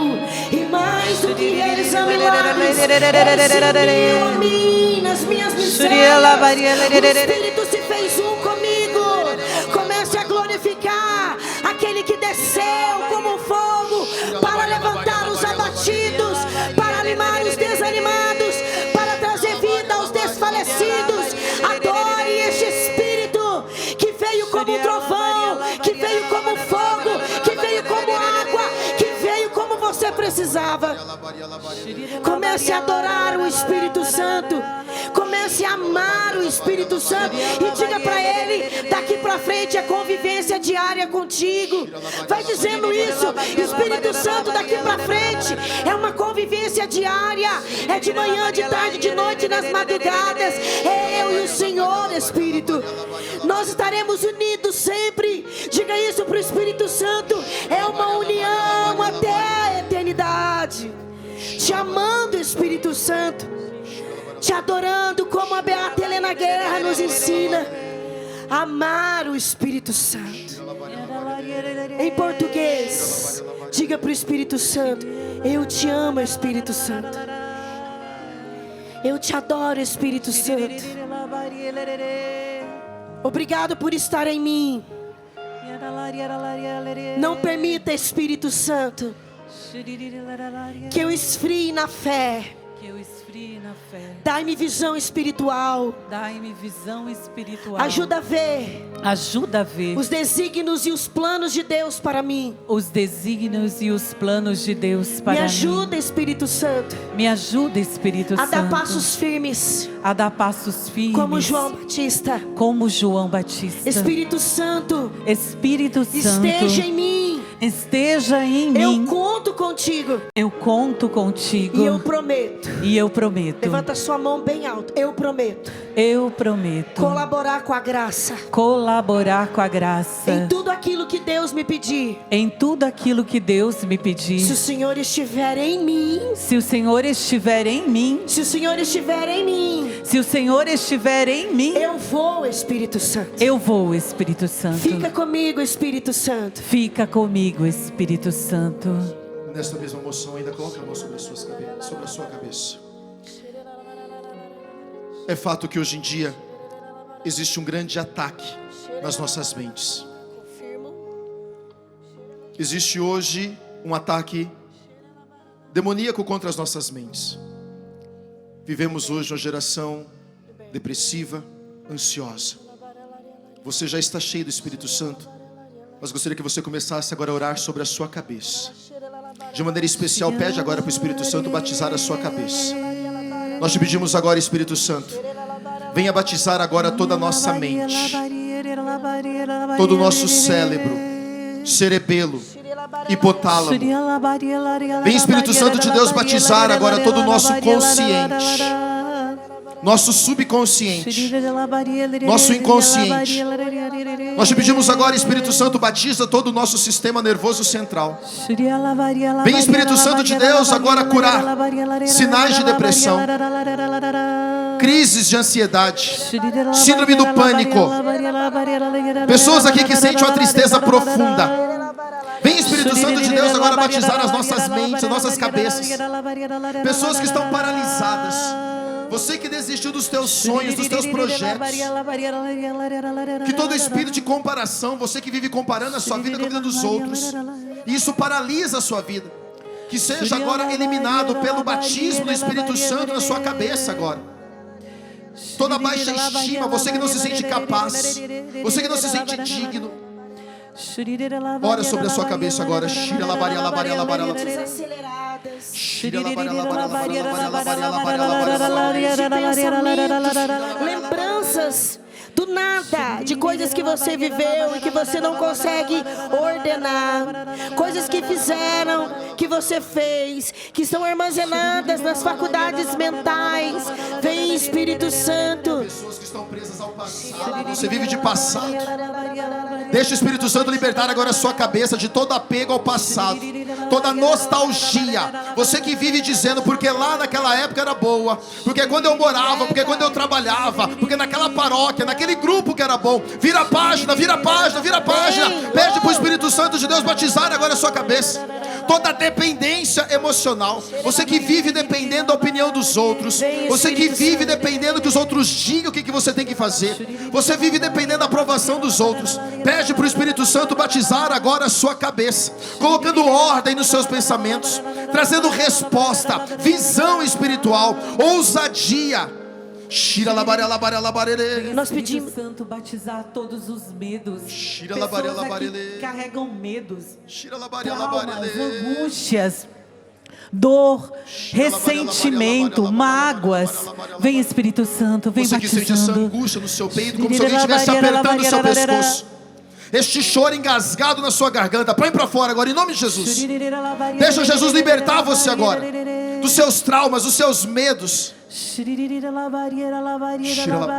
E mais do que realizar milagres, Ele se uniu a mim nas minhas misérias. O Espírito se fez um comigo. Comece a glorificar aquele que desceu como fogo para levantar os abatidos, para animar os desanimados, para trazer vida aos desfalecidos. Adore este Espírito que veio como trovão, que veio como fogo, que veio como água, que veio como você precisava. Comece a adorar o Espírito Santo. Comece a amar o Espírito Santo e diga para Ele: daqui para frente é convivência diária contigo. Vai dizendo isso: Espírito Santo, daqui para frente é uma convivência diária. É de manhã, de tarde, de noite, nas madrugadas. É eu e o Senhor, Espírito. Nós estaremos unidos sempre. Diga isso para o Espírito Santo. É uma união até a eternidade. Te amando, Espírito Santo. Te adorando como a Beata Helena Guerra nos ensina. Amar o Espírito Santo. Em português, diga para o Espírito Santo: eu te amo, Espírito Santo. Eu te adoro, Espírito Santo. Obrigado por estar em mim. Não permita, Espírito Santo, que eu esfrie na fé. Dai-me visão espiritual. Dai-me visão espiritual. Ajuda a ver. Ajuda a ver os desígnios e os planos de Deus para mim. Os desígnios e os planos de Deus para mim. Me ajuda, Espírito Santo. Me ajuda, Espírito Santo. A dar passos firmes. A dar passos firmes. Como João Batista. Como João Batista. Espírito Santo. Espírito Santo. Esteja em mim. Esteja em mim. Eu conto contigo. Eu conto contigo. E eu prometo. E eu prometo. Levanta sua mão bem alto. Eu prometo. Eu prometo. Colaborar com a graça. Colaborar com a graça. Em tudo aquilo que Deus me pedir. Em tudo aquilo que Deus me pedir. Se o Senhor estiver em mim. Se o Senhor estiver em mim. Se o Senhor estiver em mim. Se o Senhor estiver em mim. Eu vou, Espírito Santo. Eu vou, Espírito Santo. Fica comigo, Espírito Santo. Fica comigo, Espírito Santo. Nesta mesma moção, ainda coloque a mão sobre a sua cabeça. É fato que hoje em dia existe um grande ataque nas nossas mentes. Existe hoje um ataque demoníaco contra as nossas mentes. Vivemos hoje uma geração depressiva, ansiosa. Você já está cheio do Espírito Santo, mas gostaria que você começasse agora a orar sobre a sua cabeça. De maneira especial, pede agora para o Espírito Santo batizar a sua cabeça. Nós te pedimos agora, Espírito Santo, venha batizar agora toda a nossa mente, todo o nosso cérebro, cerebelo, hipotálamo. Vem, Espírito Santo de Deus, batizar agora todo o nosso consciente, nosso subconsciente, nosso inconsciente. Nós te pedimos agora, Espírito Santo, batiza todo o nosso sistema nervoso central. Vem, Espírito Santo de Deus, agora curar sinais de depressão, crises de ansiedade, síndrome do pânico. Pessoas aqui que sentem uma tristeza profunda. Vem, Espírito Santo de Deus, agora batizar as nossas mentes, as nossas cabeças. Pessoas que estão paralisadas. Você que desistiu dos teus sonhos, dos teus projetos. Que todo espírito de comparação, você que vive comparando a sua vida com a vida dos outros, e isso paralisa a sua vida. Que seja agora eliminado pelo batismo do Espírito Santo na sua cabeça agora. Toda baixa estima, você que não se sente capaz, você que não se sente digno. Ora sobre a sua cabeça agora. Lembranças do nada, de coisas que você viveu e que você não consegue ordenar, coisas que fizeram, que você fez, que estão armazenadas nas faculdades mentais. Vem, Espírito Santo. Pessoas que estão presas ao passado. Você vive de passado. Deixa o Espírito Santo libertar agora a sua cabeça de todo apego ao passado, toda nostalgia. Você que vive dizendo, porque lá naquela época era boa, porque quando eu morava, porque quando eu trabalhava, porque naquela paróquia, naquele grupo que era bom. Vira a página, vira a página, vira a página. Pede para o Espírito Santo de Deus batizar agora a sua cabeça. Toda dependência emocional. Você que vive dependendo da opinião dos outros. Você que vive dependendo que os outros digam o que você tem que fazer. Você vive dependendo da aprovação dos outros. Pede para o Espírito Santo batizar agora a sua cabeça, colocando ordem nos seus pensamentos, trazendo resposta, visão espiritual, ousadia. Nós pedimos, Santo, batizar todos os medos. Shira Pessoas labarela, que carregam medos, Shira labarela, traumas, labarela. angústias, dor, ressentimento, mágoas. Vem, Espírito Santo, vem Você que sente essa batizando. angústia no seu peito, como se alguém estivesse apertando o seu pescoço. Este choro engasgado na sua garganta, põe para fora agora, em nome de Jesus. Deixa Jesus libertar você agora dos seus traumas, dos seus medos.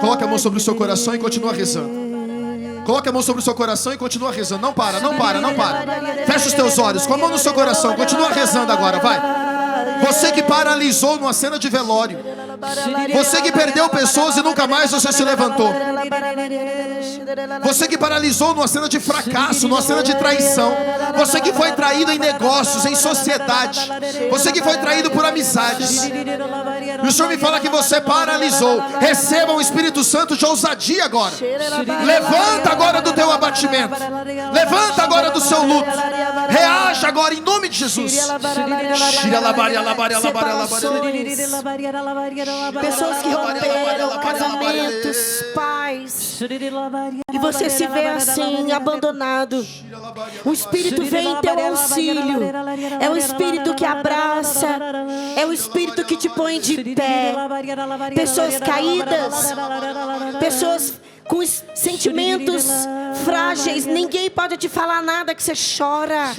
Coloque a mão sobre o seu coração e continua rezando. Coloque a mão sobre o seu coração e continua rezando. Não para, não para, não para. Fecha os teus olhos, com a mão no seu coração. Continua rezando agora, vai. Você que paralisou numa cena de velório. Você que perdeu pessoas e nunca mais você se levantou. Você que paralisou numa cena de fracasso, numa cena de traição. Você que foi traído em negócios, em sociedade. Você que foi traído por amizades. E o Senhor me fala que você paralisou. Receba o Espírito Santo de ousadia agora. Levanta agora do teu abatimento. Levanta agora do seu luto. Reaja agora em nome de Jesus. pessoas que romperam casamentos, pais, e você se vê assim, abandonado. O Espírito vem em teu auxílio. É o Espírito que abraça, é o Espírito que te põe de pé. Pessoas caídas, pessoas com sentimentos frágeis. Ninguém pode te falar nada que você chora.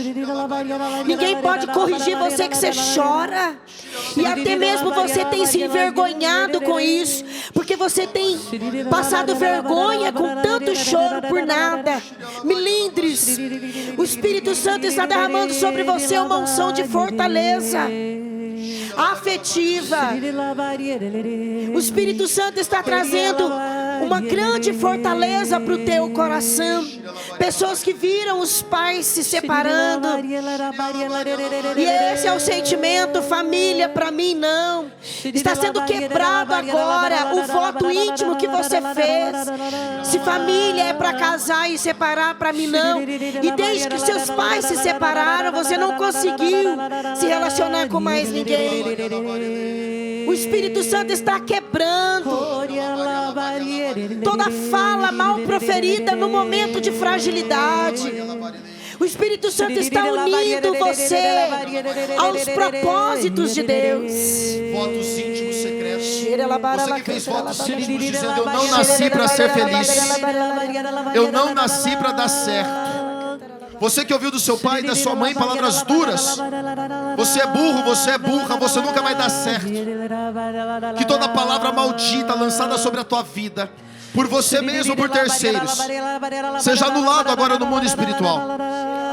Ninguém pode corrigir você que você chora. E até mesmo você tem se envergonhado com isso, porque você tem passado vergonha com tanto choro por nada. Milindres, o Espírito Santo está derramando sobre você uma unção de fortaleza afetiva. O Espírito Santo está trazendo uma grande fortaleza para o teu coração. Pessoas que viram os pais se separando, e esse é o sentimento: família para mim não. Está sendo quebrado agora o voto íntimo que você fez. Se família é para casar e separar, para mim não. E desde que seus pais se separaram, você não conseguiu se relacionar com mais ninguém. O Espírito Santo está quebrando toda fala mal proferida no momento de fragilidade. O Espírito Santo está unindo você aos propósitos de Deus. Votos íntimos secretos. Você que fez votos íntimos dizendo: eu não nasci para ser feliz, eu não nasci para dar certo. Você que ouviu do seu pai e da sua mãe palavras duras: você é burro, você é burra, você nunca vai dar certo. Que toda palavra maldita lançada sobre a tua vida, por você mesmo ou por terceiros, seja anulado agora no mundo espiritual.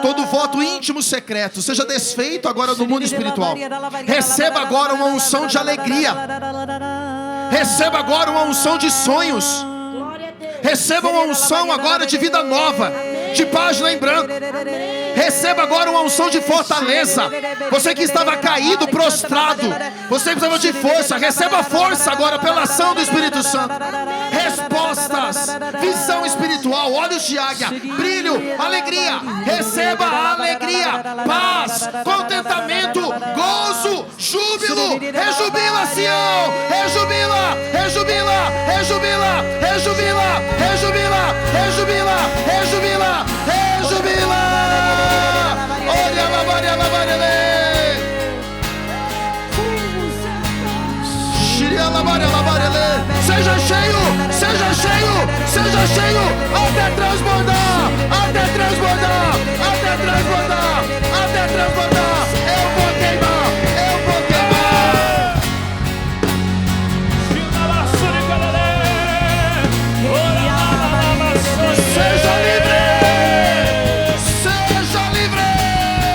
Todo voto íntimo secreto seja desfeito agora no mundo espiritual. Receba agora uma unção de alegria. Receba agora uma unção de sonhos. Receba uma unção agora de vida nova, de página em branco. Receba agora uma unção de fortaleza. Você que estava caído, prostrado, você precisava de força. Receba força agora pela ação do Espírito Santo. Respostas, visão espiritual, olhos de águia, brilho, alegria. Receba a alegria, paz, contentamento, gozo, júbilo. Rejubila, Sião, rejubila, rejubila, rejubila, rejubila, rejubila, rejubila, rejubila, rejubila. Olha a labaria, labarele. Xiria, labaria, labarele. Seja cheio, seja cheio, seja seja cheio até transbordar, até transbordar, até transbordar, até transbordar. Eu vou queimar, eu vou queimar. Seja livre, seja livre.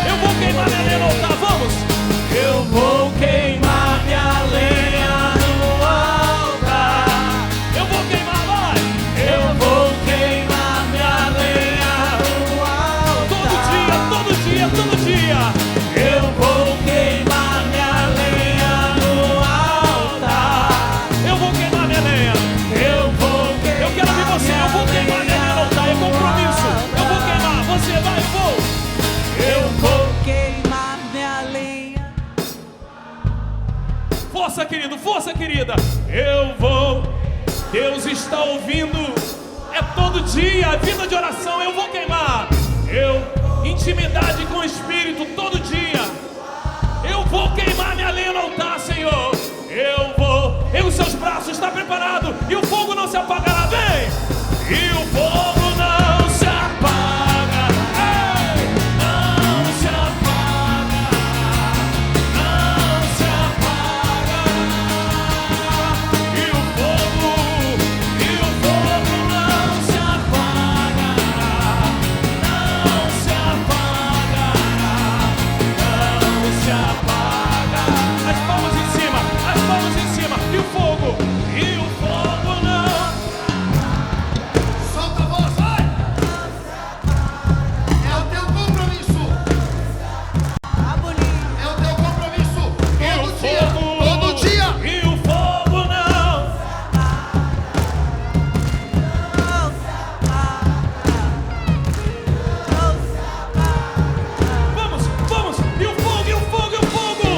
Eu vou queimar minha lenha no altar, vamos! Eu vou queimar minha lenha no altar. Eu vou queimar, vai! Eu vou queimar minha lenha no altar. Todo dia, todo dia. Eu vou queimar minha lenha no altar. Eu vou queimar minha lenha. Eu quero ver você. Eu vou queimar minha lenha no altar. É compromisso. Eu vou queimar. Você vai, vou. Eu vou. Queimar minha lenha. Força, querido, força, querida. Eu vou. Deus está ouvindo. É todo dia, vida de oração. Eu vou queimar. Intimidade com o Espírito todo dia. Eu vou queimar minha lenha no altar, Senhor. Eu vou. Em os seus braços, está preparado. E o fogo não se apagará, vem. E o fogo não se apaga. Ei, não se apaga. Não se apaga. E o fogo não se apaga. Não se apaga. Não se apaga. As palmas em cima, as palmas em cima. E o fogo não. Solta a voz, vai! É o teu compromisso. Tá bonito. É o teu compromisso. Todo dia, todo dia. E o fogo não. Não se apaga. Não se apaga. Vamos, vamos. E o fogo, e o fogo, e o fogo.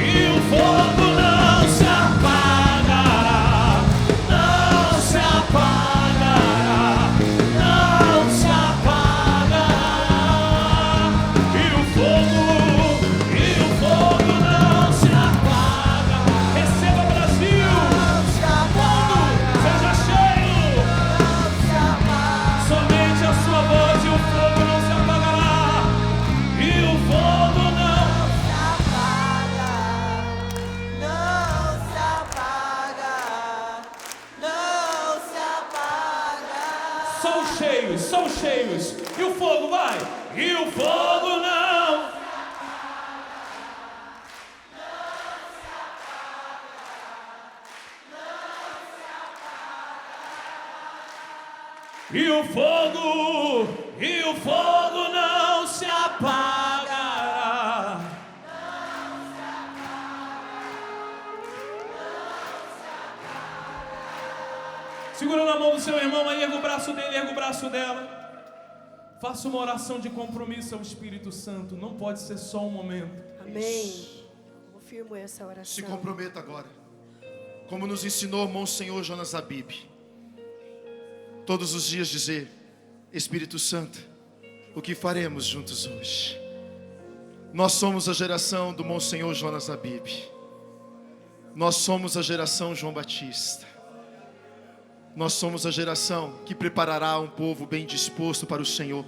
E o fogo não se apagará. Não se apagará. Não se apagará. E o fogo não se apaga. Receba, Brasil. Mundo, seja cheio. Somente a sua voz e o fogo não se apagará. E o fogo não. Não se apaga. Não se apaga. São cheios. E o fogo vai. E o fogo não. E o fogo não se apagará. Segura na mão do seu irmão aí, erga o braço dele, erga o braço dela. Faça uma oração de compromisso ao Espírito Santo. Não pode ser só um momento. Amém. Confirmo essa oração. Se comprometa agora. Como nos ensinou Monsenhor Jonas Abib. Todos os dias dizer: Espírito Santo, o que faremos juntos hoje? Nós somos a geração do Monsenhor Jonas Abib. Nós somos a geração João Batista. Nós somos a geração que preparará um povo bem disposto para o Senhor,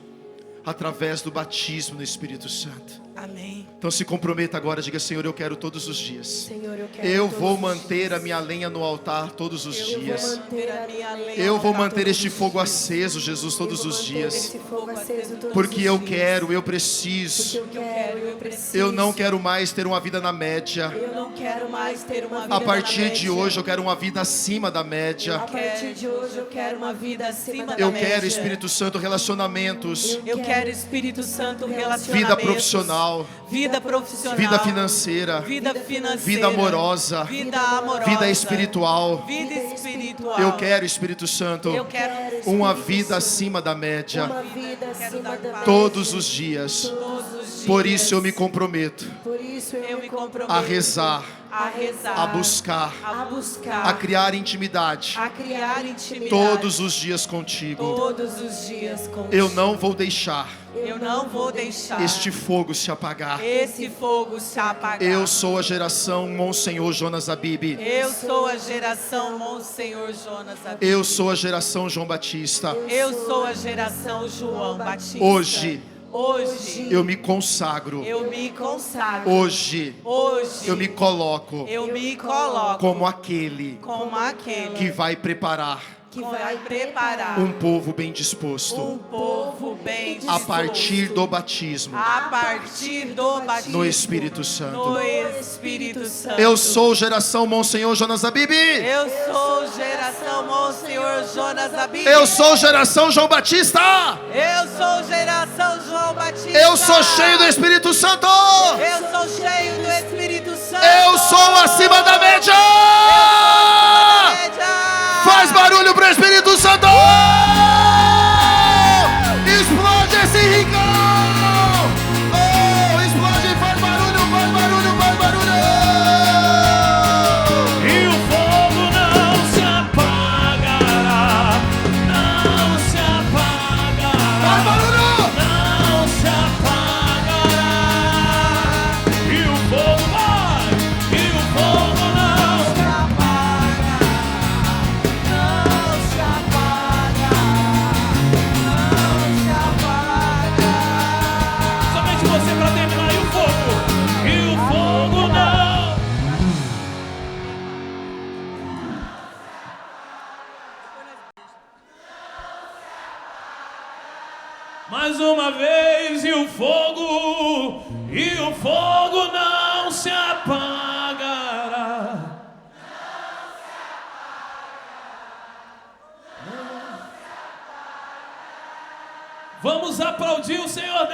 através do batismo no Espírito Santo. Amém. Então se comprometa agora, diga: Senhor, eu quero todos os dias. Senhor, eu quero Eu todos vou os manter dias. a minha lenha no altar todos os dias. Manter a minha lenha. Eu vou manter este fogo aceso, Jesus, todos os dias. Esse fogo aceso todos Porque os eu dias. quero, eu Porque preciso. eu quero, eu preciso. Eu não quero mais ter uma vida na média. Eu não quero mais ter uma vida A partir na de média. hoje eu quero uma vida acima da A média. partir de hoje eu quero uma vida acima da Eu média. quero, Espírito Santo, relacionamentos, Eu quero, Espírito Santo, relacionamentos. vida profissional, Vida profissional. vida financeira, Vida financeira. vida amorosa, Vida amorosa. vida espiritual. Vida espiritual. Eu quero, Espírito Santo, Eu quero uma vida acima da média. Uma vida acima da média. Todos os dias. todos os os dias. Por isso eu me comprometo Por isso Eu me comprometo a rezar, a rezar, a buscar, a buscar, a criar intimidade a criar intimidade todos os dias contigo. todos os dias com Eu não vou deixar Eu não vou deixar este fogo se apagar. esse fogo se apagar. Eu sou a geração Monsenhor Jonas Abib. Eu sou a geração Monsenhor Jonas Abib. Eu sou a geração João Batista. Eu sou a geração João Batista. Hoje Hoje eu me consagro. eu me consagro. Hoje Hoje eu me coloco eu me coloco como aquele como aquele que vai preparar que vai preparar um povo bem disposto um povo bem a disposto partir do batismo a partir do batismo no Espírito Santo. no Espírito Santo. Eu sou geração Monsenhor Jonas Abib. Eu sou geração Monsenhor Jonas Abib. Eu sou geração João Batista. Eu sou geração João Batista. Eu sou cheio do Espírito Santo. Eu sou cheio do Espírito Santo. Eu sou acima da média. Faz barulho pro Espírito Santo. Explode esse rincão. Oh, explode, faz barulho, faz barulho, faz barulho. E o fogo não se apagará, não se apagará. Faz barulho. Não se apagará. E o fogo vai, e o fogo não se apaga. Não se apaga. Não se apaga. Somente você para terminar. E o fogo? E o fogo não. Mais uma vez, e o fogo não se apagará. Vamos aplaudir o Senhor